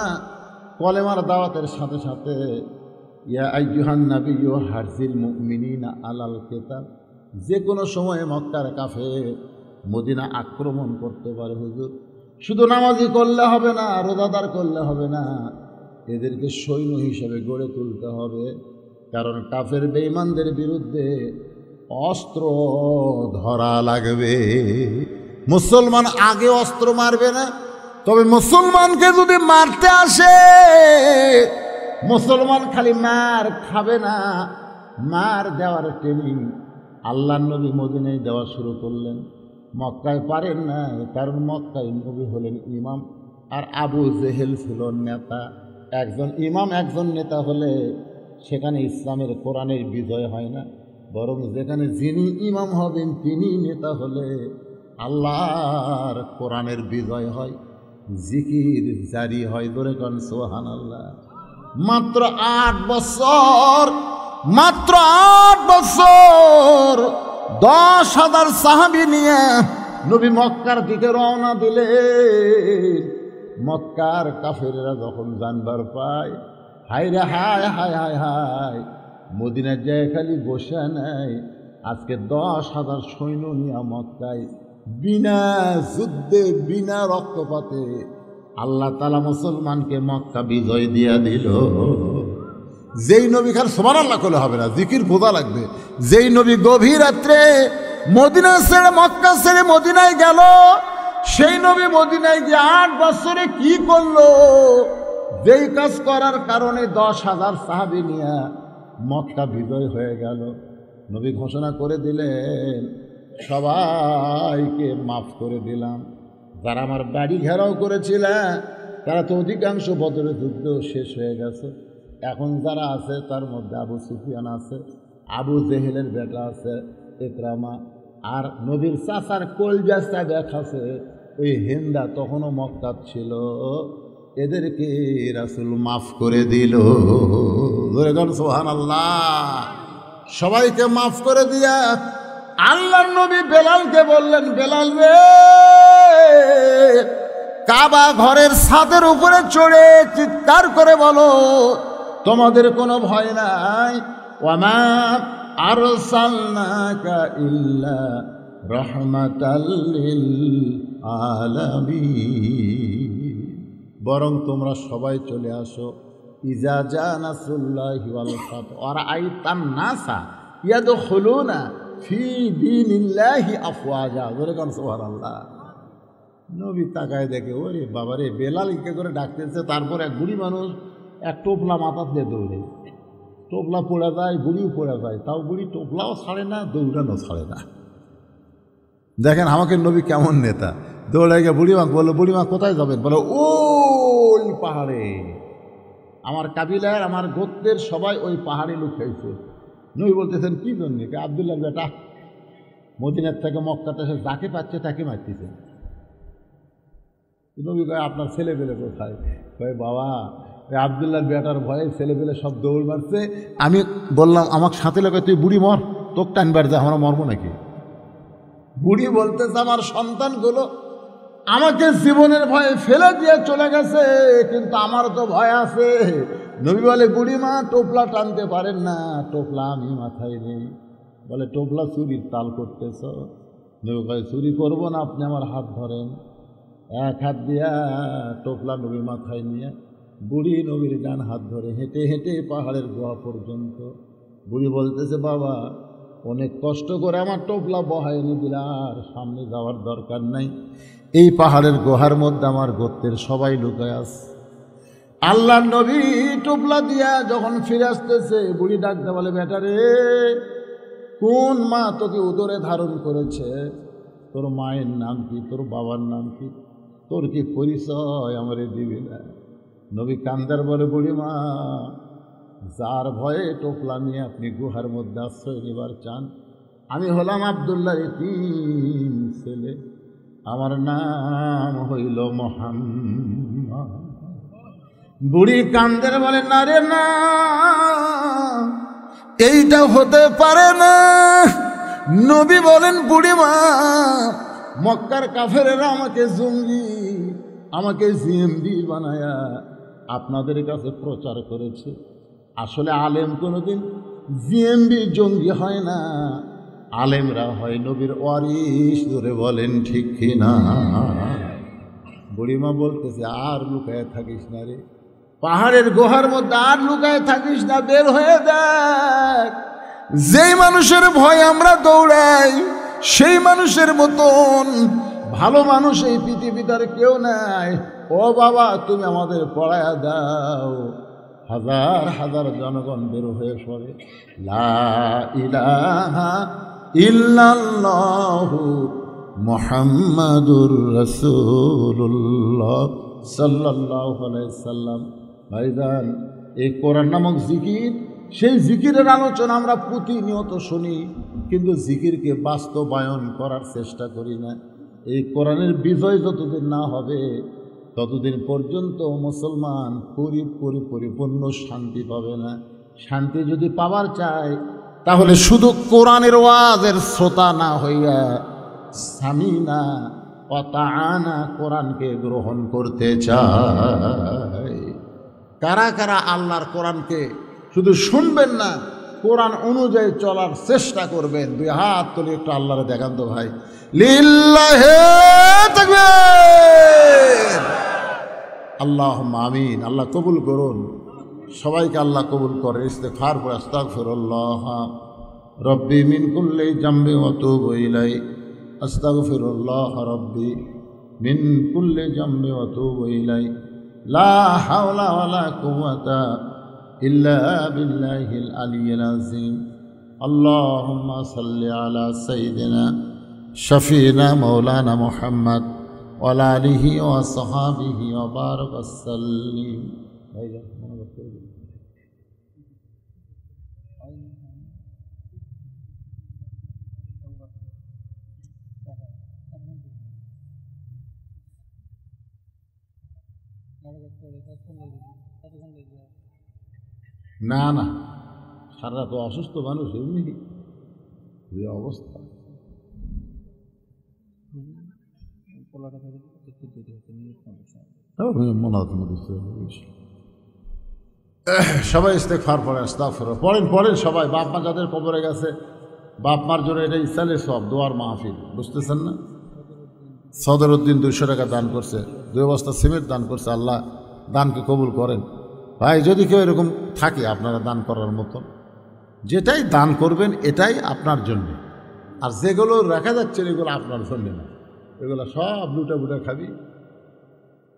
কলেমার দাওয়াতের সাথে সাথে ইয়া আইয়ুহান নাবিয়্যু হারজিল মুমিনিনা আলাল কিতাব, যে কোনো সময়ে মক্কার কাফের মদিনা আক্রমণ করতে পারে হুজুর। শুধু নামাজি করলে হবে না, রোজাদার করলে হবে না, এদেরকে সৈন্য হিসেবে গড়ে তুলতে হবে। কারণ কাফের বেঈমানদের বিরুদ্ধে অস্ত্র ধরা লাগবে। মুসলমান আগে অস্ত্র মারবে না, তবে মুসলমানকে যদি মারতে আসে, মুসলমান খালি মার খাবে না, মার দেওয়ার ট্রেনিং আল্লাহর নবী মদিনায় দেওয়া শুরু করলেন। মক্কায় পারেন না, কারণ মক্কায় নবী হলেন ইমাম, আর আবু জেহেল ছিল নেতা। একজন ইমাম একজন নেতা হলে সেখানে ইসলামের কোরআনের বিজয় হয় না, বরং যেখানে যিনি ইমাম হবেন তিনি নেতা হলে আল্লাহর কোরআনের বিজয় হয়, জিকির জারি হয়। ধরে কোন সুবহানাল্লাহ। মাত্র 8 বছর, মাত্র 8 বছর 10,000 সাহাবী নিয়ে নবী মক্কার দিকে রওনা দিলেন। মক্কার কাফেরেরা যখন জানবার পায়, হায় রে হায়, হায় হায় হায়, মদিনার জায়গায় খালি বসে নাই, আজকে 10,000 সৈন্য নিয়ে মক্কায় বিনা যুদ্ধে বিনা রক্তপাতে আল্লাহ তাআলা মুসলমানকে মক্কা বিজয় দিয়া দিল। যেই নবী খান সুবহানাল্লাহ করলে হবে না, জিকির বোঝা লাগবে। যেই নবী গভীর রাত্রে মদিনা ছেড়ে মক্কা ছেড়ে মদিনায় গেল, সেই নবী মদিনায় গিয়ে 8 বছরে কি করলো? যেই কাজ করার কারণে 10,000 সাহাবী নিয়ে মক্কা বিজয় হয়ে গেল। নবী ঘোষণা করে দিলেন, সবাইকে মাফ করে দিলাম। যারা আমার বাড়ি ঘেরাও করেছিল, তারা তো অধিকাংশ বদরের যুদ্ধ শেষ হয়ে গেছে। এখন যারা আছে তার মধ্যে আবু সুফিয়ান আছে, আবু জেহেলের বেটা আছে ইকরামা, আর নবীর চাচার কলজাস্তা দেখাছে ওই হিন্দা, তখনও মক্কাত ছিল। এদেরকে রাসূল মাফ করে দিল। সুবহানাল্লাহ। সবাইকে মাফ করে দিয়া আল্লাহর নবী বেলালকে বললেন, বেলাল রে, কাবা ঘরের ছাদের উপরে চড়ে চিৎকার করে বলো, তোমাদের কোনো ভয় নাই। ওয়ামা আরসালনাকা ইল্লা রাহমাতাল লিল আলামিন, বরং তোমরা সবাই চলে আসো। ইজা জা নাসরুল্লাহি ওয়াল ফাত ওয়া রাআইতান নাসা ইয়াদখুলুনা ফি দীনিল্লাহি আফওয়াজা। বলেন সুবহানাল্লাহ। নবী তাকায় দেখে, ওরে বাবারে, বেলালকে করে ডাকতেছে, তারপর এক বুড়ি মানুষ এক টোপলা মাথা দিয়ে দৌড়ে, টোপলা পড়ে যায়, বুড়িও পড়ে যায়, তাও বুড়ি টোপলাও ছাড়ে না, দৌড়ানো ছাড়ে না। দেখেন আমাকে নবী কেমন নেতা। দৌড়ে গিয়ে বুড়িমা বললো, বুড়িমা কোথায় যাবেন? বলো, ওই পাহাড়ে। আমার কাবিলার আমার গোত্রের সবাই ওই পাহাড়ে লুকাইছে। নবী বলতেছেন, কি জন্য? আব্দুল্লাহ বেটা মদিনার থেকে মক্কাতে এসে যাকে পাচ্ছে তাকে মারতেছে। নবী কয়, আপনার ছেলেপেলে কোথায়? কয়, বাবা আব্দুল্লাহর বেটার ভয়ে ছেলেপেলে সব দৌড় মারছে। আমি বললাম, আমাকে সাথে লোক, তুই বুড়ি মর, তোর টানবার যা, আমরা মরবো নাকি? বুড়ি বলতেছে, আমার সন্তানগুলো আমাকে জীবনের ভয়ে ফেলে দিয়ে চলে গেছে, কিন্তু আমার তো ভয় আছে। নবী বলে, বুড়িমা টোপলা টানতে পারেন না, টোপলা আমি মাথায় নেই। বলে, টোপলা চুরির তাল করতেছ? নবী কয়, চুরি করবো না, আপনি আমার হাত ধরেন। এক হাত দিয়া টোপলা নবী মাথায় নিয়ে বুড়ি নবীর ডান হাত ধরে হেঁটে হেঁটে পাহাড়ের গুহা পর্যন্ত। বুড়ি বলতেছে, বাবা অনেক কষ্ট করে আমার টোপলা বহায় এনে দিলা, আর সামনে যাওয়ার দরকার নাই। এই পাহাড়ের গুহার মধ্যে আমার গোত্রের সবাই লুকায় আছে। আল্লাহ নবী টোপলা দিয়া যখন ফিরে আসতেছে, বুড়ি ডাকতে বলে, বেটা রে, কোন মা তোকে উদরে ধারণ করেছে? তোর মায়ের নাম কি? তোর বাবার নাম কি? তোর কি পরিচয় আমারে দিবি না? নবী কান্দার বলে, বুড়িমা, যার ভয়ে টোপলা নিয়ে আপনি গুহার মধ্যে আশ্রয় নেবার চান, আমি হলাম আব্দুল্লাহর এতিম ছেলে, আমার নাম হইল মুহাম্মদ। বুড়ি কান্দের বলে, না রে না, এইটা হতে পারে না। নবী বলেন, বুড়িমা, মক্কার কাফেরেরা আমাকে জঙ্গি, আমাকে জিএমবি বানায়া আপনাদের কাছে প্রচার করেছে। আসলে আলেম কোনোদিন জিএমবি জঙ্গি হয় না, আলেমরা হয় নবীর ওয়ারিস। ধরে বলেন ঠিক কিনা? বুড়িমা বলতেছে, আর লুকায় থাকিস না রে, পাহাড়ের গুহার মধ্যে আর লুকায় থাকিস না, বের হয়ে দেখ। যেই মানুষের ভয় আমরা দৌড়াই, সেই মানুষের মতন ভালো মানুষ এই পৃথিবীতে আর কেউ নাই। ও বাবা, তুমি আমাদের পড়ায়া দাও। হাজার হাজার জনগণ বের হয়ে পড়ে, লা ইলাহা ইল্লাল্লাহু মুহাম্মাদুর রাসূলুল্লাহ সাল্লাল্লাহু আলাইহি সাল্লাম। ভাইজান, এই কোরআন নামক জিকির, সেই জিকিরের আলোচনা আমরা প্রতিনিয়ত শুনি, কিন্তু জিকিরকে বাস্তবায়ন করার চেষ্টা করি না। এই কোরআনের বিজয় যতদিন না হবে, ততদিন পর্যন্ত মুসলমান পরিপূর্ণ শান্তি পাবে না। শান্তি যদি পাওয়ার চায়, তাহলে শুধু কোরআনের ওয়াজের শ্রোতা না হইয়া সামিনা ওয়া তাআনা কোরআনকে গ্রহণ করতে চায়। কারা কারা আল্লাহর কোরআনকে শুধু শুনবেন না, কোরআন অনুযায়ী চলার চেষ্টা করবেন? দুই হাত তুলে একটু আল্লাহরে দেখান তো ভাই। লিল্লাহি তাকবীর। আল্লাহুম্মা আমিন। আল্লাহ কবুল করুন, সবাইকে আল্লাহ কবুল করে। ইস্তেগফার করে, আস্তাগফিরুল্লাহ রব্বি মিন কুল্লি জামবি ওয়া তুবু ইলাই, আস্তাগফিরুল্লাহ রব্বি মিন কুল্লি জামবি ওয়া তুবু ইলাই, লা হাওলা ওয়ালা কুওয়াতা ইল্লা বিল্লাহিল আলিয়্যিল আযীম। আল্লাহুম্মা সাল্লি আলা সাইয়্যিদিনা শাফিনা মাওলানা মুহাম্মদ ওয়া আলা আলিহি ওয়া সাহবিহি ওয়া বারাক ওয়াসাল্লিম। না না, সারা তো অসুস্থ মানুষ, এমনি যে অবস্থা। সবাই ইস্তেগফার পড়েন, আস্তাগফিরুল্লাহ পড়েন সবাই। বাপ মা যাদের কবরে গেছে, বাপ মার জন্য এটা ইসালের সব দোয়ার মাহফিল, বুঝতেছেন না? সদরউদ্দিন 200 টাকা দান করছে, 2 বস্তা সিমেন্ট দান করছে। আল্লাহ দানকে কবুল করেন। ভাই, যদি কেউ এরকম থাকে আপনারা দান করার মতন, যেটাই দান করবেন এটাই আপনার জন্য। আর যেগুলো রাখা যাচ্ছে এগুলো আপনার জন্য না, এগুলো সব লুটা বুটা খাবি,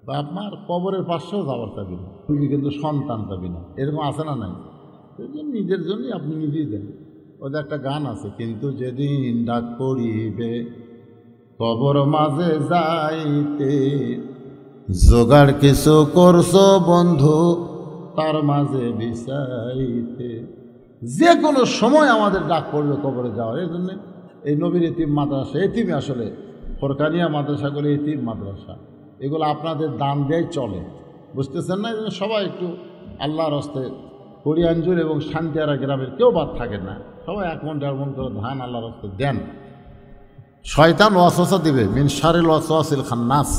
বাপ মার কবরের পাশেও যাওয়ার পাবি না, তুই কিন্তু সন্তান পাবি না। এরকম আছে না নাই? নিজের জন্যই আপনি নিজেই দেন। ওদের একটা গান আছে, কিন্তু যেদিন ডাক পড়িবে কবর মাঝে যাইতে, জোগাড় কিছু করছো বন্ধু তার মাঝে বিছাইতে। যে কোনো সময় আমাদের ডাক পড়বে কবরে যাওয়ার। এই জন্যে এই নবীর এতিম মাদ্রাসা, এতিমই আসলে ফরকানিয়া মাদ্রাসাগুলো এতিম মাদ্রাসা, এগুলো আপনাদের দান দেয় চলে, বুঝতেছেন না? এই জন্য সবাই একটু আল্লাহর হস্তে করিয়াঞ্জুর এবং শান্তিয়ারা গ্রামের কেউ বাদ থাকে না, সবাই 1 মণ 1.5 মণ করে ধান আল্লাহর হস্তে দেন। শয়তান ওয়াসওয়াসা দিবে, মিন শারিল ওয়াসওয়াসিল খান্নাস,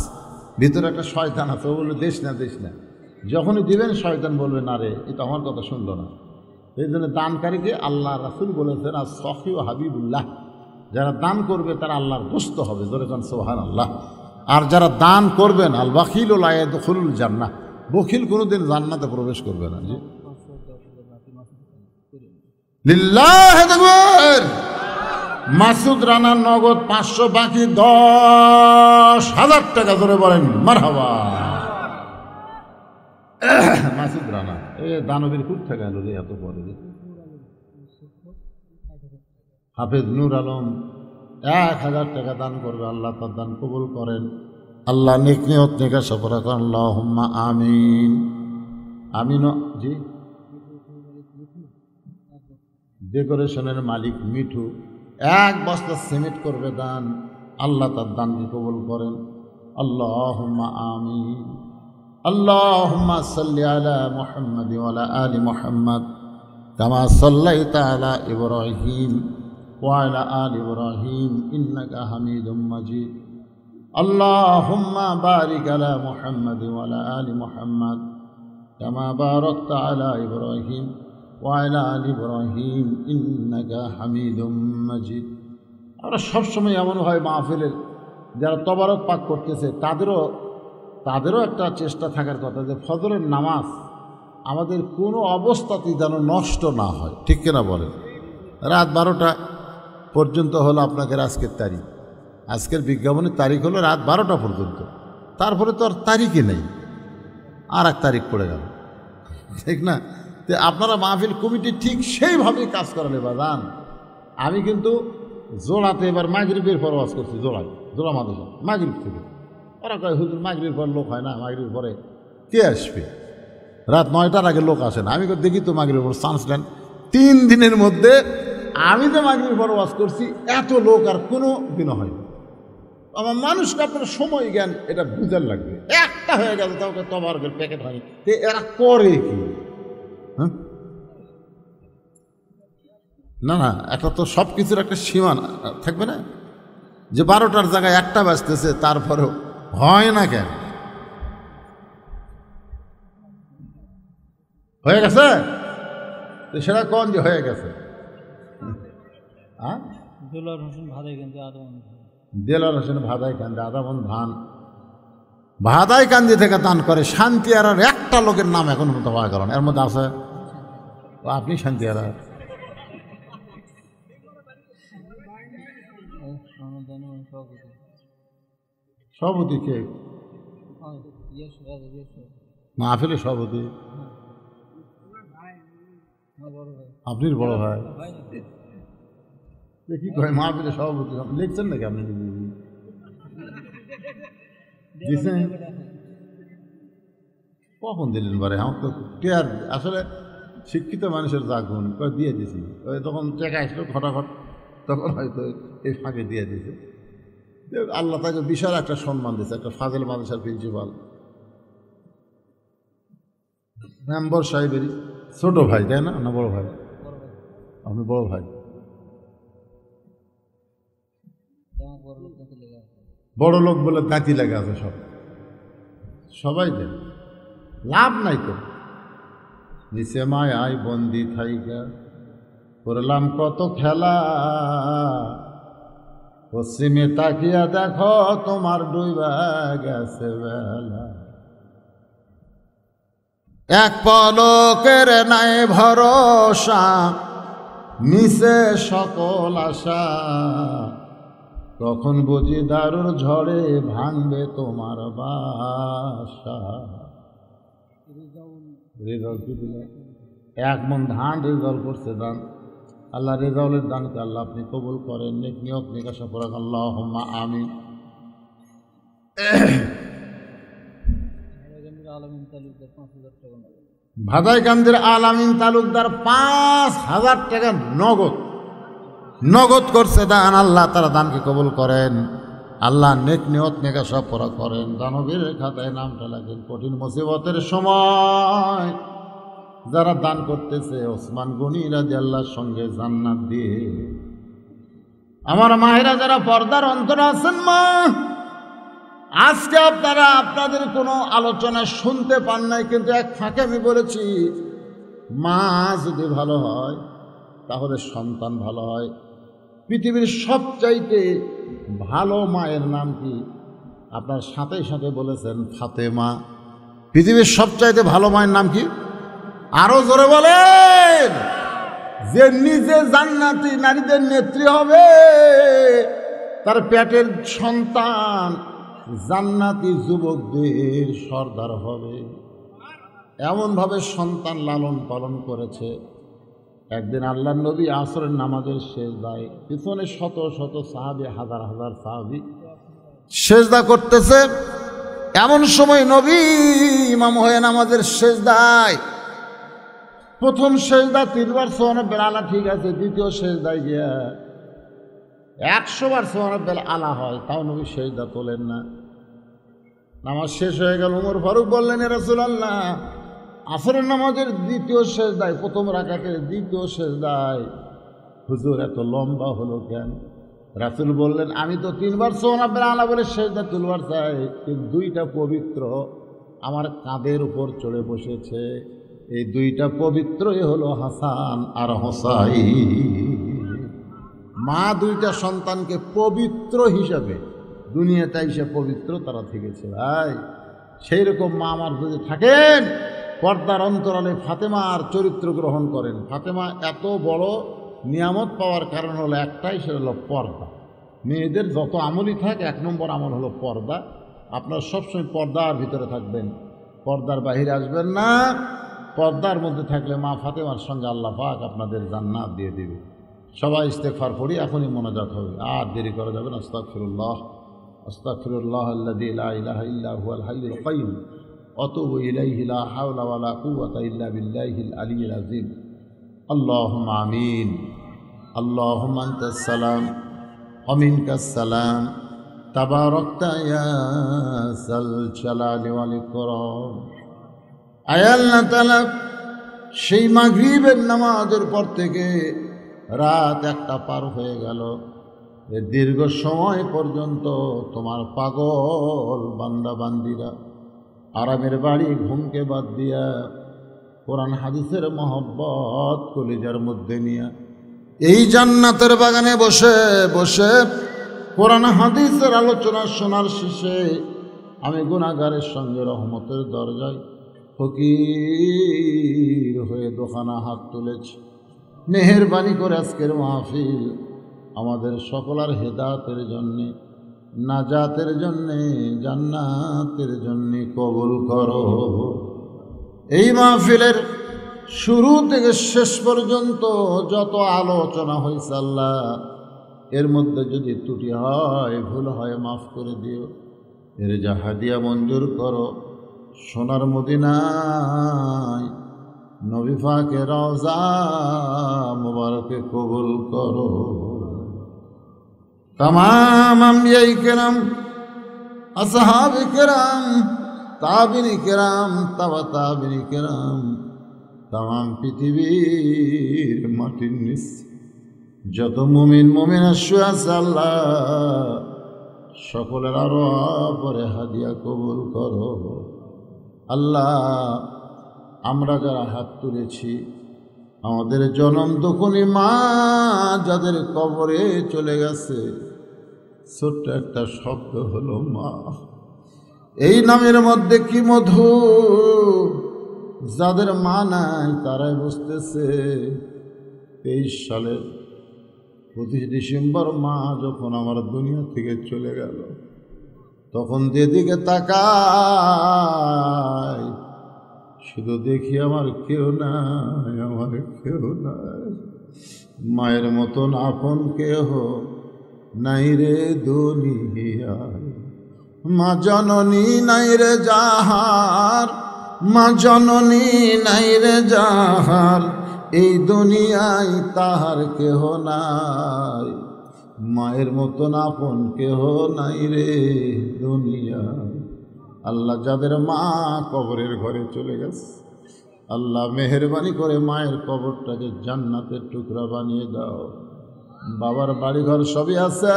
ভিতরে একটা শয়তান আছে, ও বলবে দিস না দিস না। যখনই দিবেন শয়তান বলবে না রে, এটা আমার কথা শুনলো না। এই জন্য দানকারীকে আল্লাহ রাসূল বলেছেন আর সখী ও হাবিবুল্লাহ, যারা দান করবে তারা আল্লাহর দোস্ত হবে, জোরে কান সুবহানাল্লাহ। আর যারা দান করবেন আল বাখিল লা ইয়াদখুলুল জান্নাহ, বখিল কোনোদিন জান্নাতে প্রবেশ করবে না। জি লিল্লাহি তাকবীর। মাসুদ রানার নগদ 500, বাকি 10,000 টাকা, ধরে বলেন মারহাবা। মাসুদ রানা এ দানবীর খুব টাকা এলো রে, এত পরে হাফেজ নূর আলম 1000 টাকা দান করবে, আল্লাহ তার দান কবুল করেন, আল্লাহ নেক নিয়ত নেকা সফরা করেন, আল্লাহুম্মা আমিন আমিন। জি ডেকোরেশনের মালিক মিঠু 1 বস্তা সিমেন্ট করবে দান, আল্লাহ তার দানকে কবুল করেন, আল্লাহুম্মা আমিন। আল্লাহুম্মা সাল্লি আলা মুহাম্মাদ ওয়া আলা আলি মুহাম্মাদ কামা সাল্লাইতা আলা ইব্রাহিম ওয়া আলা আলি ইব্রাহিম ইন্নাকা হামিদুম মাজিদ। আল্লাহুম্মা বারিক আলা মুহাম্মাদ ওয়া আলা আলি মুহাম্মাদ কামা বারাকতা আলা ইব্রাহিম ওয়া আলা আলি ইব্রাহিম ইন্নাকা হামিদুম মাজিদ। আমরা সবসময় এমন হয় মাহফিলের যারা তবারক পাক করতেছে তাদেরও একটা চেষ্টা থাকার কথা যে ফজরের নামাজ আমাদের কোনো অবস্থাতেই যেন নষ্ট না হয়, ঠিক কিনা বলেন। রাত 12টা পর্যন্ত হলো আপনাদের আজকের তারিখ, আজকের বিজ্ঞাপনের তারিখ হলো রাত 12টা পর্যন্ত, তারপরে তো আর তারিখই নেই, আর এক তারিখ পড়ে গেল, ঠিক না। তো আপনারা মাহফিল কমিটি ঠিক সেইভাবেই কাজ করালে বাজান। আমি কিন্তু জোড়াতে এবার মাগরিবের পর ওয়াজ করছি, জোড়া মাদ্রাসা মাগরিব থেকে। ওরা কয় হুজুর মাগরিবের পর লোক হয় না, মাগরিবের পরে কে আসবে, রাত 9টার আগে লোক আসে না। আমি দেখি তো মাগরিবের পর চান্স নেন, 3 দিনের মধ্যে আমি যে মাগরিবের পর ওয়াজ করছি এত লোক আর কোনো দিনও হয়নি। আমার মানুষকে আপনার সময় জ্ঞান এটা বুঝার লাগবে। একটা হয়ে গেছে তাও তবারকের প্যাকেট হয়নি, তো এরা করে কি? হ্যাঁ না না, একটা তো সব কিছুর একটা সীমা থাকবে না, যে 12টার জায়গায় 1টা বাজতেছে তারপরেও হয় না কেন? হয়ে গেছে তো সেটা কোন যে হয়ে গেছে। দেলোয়ার হোসেন ভাদাইকান্দি আধা মন ধান ভাদাইকান্দি থেকে দান করে। শান্তি আর একটা লোকের নাম এখন মতো পাওয়া গেল না, এর মধ্যে আছে আপনি শান্তি আর সভাপতি কে? মাহফিলে সভাপতি আপনির বড় ভাই, কি কয় মাহফিলে সভাপতি লিখছেন নাকি আপনি? কখন দিলেন বারে? আমার তো কেয়ার আসলে শিক্ষিত মানুষের যা গুণ কয় দিয়ে দিছি, ওই তখন টাকা আসলো ঘটাঘট, তখন হয়তো এই ফাঁকে দিয়ে দিয়েছে। আল্লাহ তাকে বিশাল একটা সম্মান দিয়েছে, একটা ফাজিল মাদ্রাসার প্রিন্সিপাল মেম্বার সাহেবেরই ছোট ভাই, তাই না? না বড় ভাই? আপনি বড় ভাই। বড় লোক বলে দাঁতি লেগে আছে সবাই দেন, লাভ নাই তো। নিচে মায়ায় বন্দি থাইকা করলাম কত খেলা, পশ্চিমে তাকিয়া দেখো তোমার ডুইবা গেছে বেলা। এক পলকের নাই ভরসা, নিচে সকল আশা, তখন বুঝি দারুর ঝড়ে ভাঙবে তোমার বাসা। রেজাল্ট কি দিল? 1 মন ধান রেজাল্ট করছে দান। আল্লাহ রেজাউলের দানকে আল্লাহ আপনি কবুল করেন, নেক নিয়ত নিকাশা করেন, আল্লাহুম্মা আমিন। ভাদাইকান্দির আলামিন তালুকদার 5,000 টাকা নগদ করছে দান। আল্লাহ তারা দানকে কবুল করেন, আল্লাহ নেক নিয়ত নিকাশা পুরা করেন, দানবীর খাতায় নামটা লাগেন। কঠিন মুসিবতের সময় যারা দান করতেছে ওসমান গনি রাদিয়াল্লাহর সঙ্গে জান্নাত দিয়ে আমার মায়েরা যারা পর্দার অন্তর আছেন মা, আজকে আপনারা আপনাদের কোনো আলোচনা শুনতে পান নাই, কিন্তু এক ফাঁকে আমি বলেছি মা যদি ভালো হয় তাহলে সন্তান ভালো হয়। পৃথিবীর সবচাইতে ভালো মায়ের নাম কি? আপনার সাথে সাথে বলেছেন ফাতেমা। পৃথিবীর সবচাইতে ভালো মায়ের নাম কি? আরো জোরে বলেন। যে নিজে জান্নাতি নারীদের নেত্রী হবে, তার পেটের সন্তান জান্নাতি যুবকদের সর্দার হবে। এমনভাবে সন্তান লালন পালন করেছে। একদিন আল্লাহর নবী আসরের নামাজের সেজদায়, পিছনে শত শত সাহাবী, হাজার হাজার সাহাবী সেজদা করতেছে। এমন সময় নবী ইমাম হয়ে নামাজের সেজদায়, প্রথম সেজদা 3 বার সুবহানাল্লাহ আলা ঠিক আছে, দ্বিতীয় সেজদায় গিয়া 100 বার সুবহানাল্লাহ আলা হয়, তাও নবী সেজদা তোলেন না। নামাজ শেষ হয়ে গেল। ওমর ফারুক বললেন, ইয়া রাসূলুল্লাহ, আসরের নামাজের দ্বিতীয় সেজদায়, প্রথম রাকাতের দ্বিতীয় সেজদায় হুজুর এত লম্বা হলো কেন? রাসূল বললেন, আমি তো 3 বার সুবহানাল্লাহ আলা বলে সেজদা তুলবার চাই, কিন্তু 2টা পবিত্র আমার কাঁধের উপর চড়ে বসেছে। এই 2টা পবিত্রই হলো হাসান আর হোসাইন। মা 2টা সন্তানকে পবিত্র হিসাবে দুনিয়াতে এসে পবিত্র তারা থেকেছে। ভাই, সেই রকম মা আমার যদি থাকেন, পর্দার অন্তরালে ফাতেমার চরিত্র গ্রহণ করেন। ফাতেমা এত বড় নিয়ামত পাওয়ার কারণ হলো একটাই, সেটা হলো পর্দা। মেয়েদের যত আমলই থাক, 1 নম্বর আমল হলো পর্দা। আপনার সবসময় পর্দার ভিতরে থাকবেন, পর্দার বাহিরে আসবেন না। পর্দার মধ্যে থাকলে মা ফাতেমার সঙ্গে আল্লাহ পাক আপনাদের জান্নাত দিয়ে দিবে। সবাই ইস্তেগফার পড়ি, এখনই মোনাজাত হবে, আর দেরি করা যাবে না। আস্তাগফিরুল্লাহ আস্তাগফিরুল্লাহ আল্লাযী লা ইলাহা ইল্লা হুয়াল হাইয়ুল কাইয়্যুম ওয়া আতুবু ইলাইহি লা হাওলা ওয়া লা কুওয়াতা ইল্লা বিল্লাহিল আলিয়্যিল আযীম। আল্লাহুম্মা আমিন। আল্লাহুম্মা আনতাস সালাম ওয়া মিনকাস সালাম তাবারাকতা ইয়া যাল জালালি ওয়াল ইকরাম। আয় আল্লাহ তাআলা, সেই মাগরিবের নামাজের পর থেকে রাত 1টা পার হয়ে গেল, এ দীর্ঘ সময় পর্যন্ত তোমার পাগল বান্দা বান্দিরা আরামের বাড়ি ঘুমকে বাদ দিয়া কোরআন হাদিসের মহব্বত কলিজার মধ্যে নিয়ে এই জান্নাতের বাগানে বসে বসে কোরআন হাদিসের আলোচনা শোনার শেষে আমি গুনাহগারের সঙ্গে রহমতের দরজায় ফকির হয়ে দোকানা হাত তুলেছি। মেহেরবানি করে আজকের মাহফিল আমাদের সকলের হেদায়েতের জন্যে, নাজাতের জন্যে, জান্নাতের জন্যে কবুল করো। এই মাহফিলের শুরু থেকে শেষ পর্যন্ত যত আলোচনা হয়েছে আল্লাহ, এর মধ্যে যদি ত্রুটি হয়, ভুল হয়, মাফ করে দিও। এর যা হাদিয়া মঞ্জুর করো। সোনার মদিনায় নবী পাকের রওজা মুবারকে কবুল করো। तमाम अंबियाए किराम, असहाबे किराम, ताबिनी किराम, तवा ताबिनी किराम, तमाम पृथिवीर माटिर निचे যত মুমিন মুমিনা শুয়ে আছে আল্লাহ, সকলের আরো পরে হাদিয়া কবুল করো। আল্লাহ, আমরা যারা হাত তুলেছি, আমাদের জনম দুঃখিনী মা যাদের কবরে চলে গেছে, ছোট্ট একটা শব্দ হলো মা। এই নামের মধ্যে কি মধু! যাদের মা নাই তারাই বুঝতেছে। 23 সালের 25 ডিসেম্বর মা যখন আমার দুনিয়া থেকে চলে গেল, তখন যেদিকে তাকাই শুধু দেখি আমার কেউ নাই, আমার কেউ নাই। মায়ের মতন আপন কেহ নাই রে দুনিয়ায়। মা জননী নাই রে যাহার, মা জননী নাই রে যাহার, এই দুনিয়ায় তাহার কেহ নাই। মায়ের মতন আপন কেহ নাই রে দুনিয়ায়। আল্লাহ, যাদের মা কবরের ঘরে চলে গেছে, আল্লাহ মেহেরবানি করে মায়ের কবরটাকে জান্নাতের টুকরা বানিয়ে দাও। বাবার বাড়িঘর সবই আছে,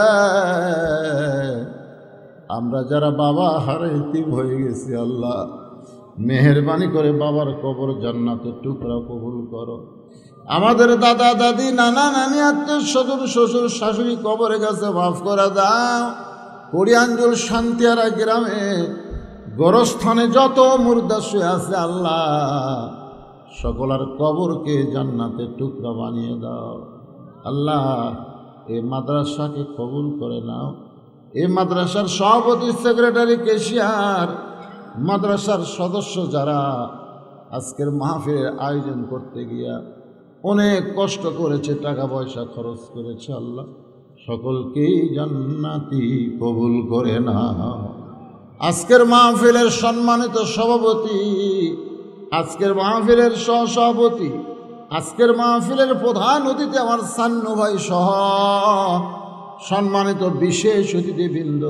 আমরা যারা বাবা হারে ইতিম হয়ে গেছি আল্লাহ মেহেরবানি করে বাবার কবর জান্নাতের টুকরা কবুল করো। আমাদের দাদা দাদি নানা নানি আত্মীয় স্বজন শ্বশুর শাশুড়ি কবরে গেছে, মাফ করে দাও। করিয়াঞ্জল শান্তিয়ারা গ্রামে গোরস্থানে যত মুর্দা শুয়ে আছে আল্লাহ সকলার কবরকে জান্নাতের টুকরা বানিয়ে দাও। আল্লাহ এই মাদ্রাসাকে কবুল করে নাও। এই মাদ্রাসার সভাপতি, সেক্রেটারি, ক্যাশিয়ার, মাদ্রাসার সদস্য যারা আজকের মাহফিলের আয়োজন করতে গিয়া অনেক কষ্ট করেছে, টাকা পয়সা খরচ করেছে, আল্লাহ সকলকেই জান্নাতি কবুল করে নাও। আজকের মাহফিলের সম্মানিত সভাপতি, আজকের মাহফিলের সহসভাপতি, আজকের মাহফিলের প্রধান অতিথি আমার সান্নু ভাই সহ সম্মানিত বিশেষ অতিথিবৃন্দ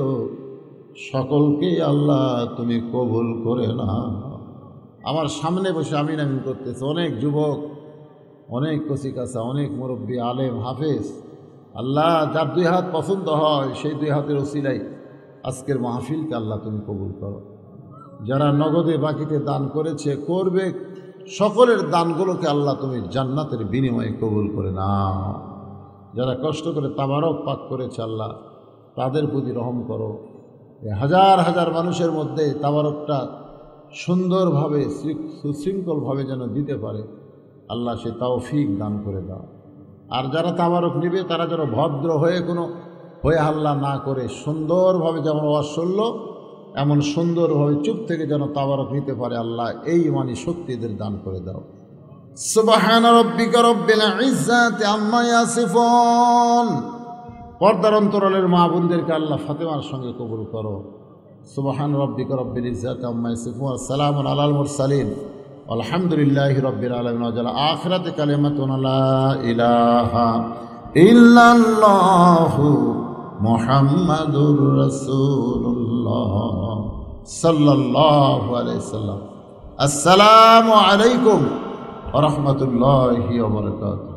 সকলকে আল্লাহ তুমি কবুল করে নাও। আমার সামনে বসে আমিন আমিন করতেছে অনেক যুবক, অনেক কচিকাচা, অনেক মুরব্বী, আলেম, হাফেজ। আল্লাহ যার দুই হাত পছন্দ হয় সেই দুই হাতের ওসিলাই আজকের মাহফিলকে আল্লাহ তুমি কবুল করো। যারা নগদে বাকিতে দান করেছে, করবে, সকলের দানগুলোকে আল্লাহ তুমি জান্নাতের বিনিময়ে কবুল করে নাও। যারা কষ্ট করে তাবারক পাক করেছে আল্লাহ তাদের প্রতি রহম করো। হাজার হাজার মানুষের মধ্যে তাবারকটা সুন্দরভাবে সুশৃঙ্খলভাবে যেন দিতে পারে আল্লাহ সে তৌফিক দান করে দাও। আর যারা তাবারক নেবে তারা যেন ভদ্র হয়ে কোনো হয়ে হাল্লা না করে সুন্দরভাবে যেমন ওয়াজ শুনল এমন সুন্দরভাবে চুপ থেকে যেন তাবারক নিতে পারে আল্লাহ এই ইমানি শক্তি এদের দান করে দাও। সুবহান রাব্বিকা রব্বিল ইজ্জাতি আম্মা ইয়াসিফুন। পর্দার অন্তরালের মা বোনদেরকে আল্লাহ ফাতেমার সঙ্গে কবুল করো। সুবহান রাব্বিকা রব্বিল ইজ্জাতি আম্মা ইয়াসিফুন, সালামুন আলাল মুরসালিন, আলহামদুলিল্লাহি রাব্বিল আলামিন। ওয়া জাল আখিরাতে কালিমাতুন লা ইলাহা ইল্লাল্লাহু মুহাম্মাদুর রাসূলুল্লাহ সাল্লাল্লাহু আলাইহি সাল্লাম। আসসালামু আলাইকুম ওয়া রাহমাতুল্লাহি ওয়া বারাকাতুহু।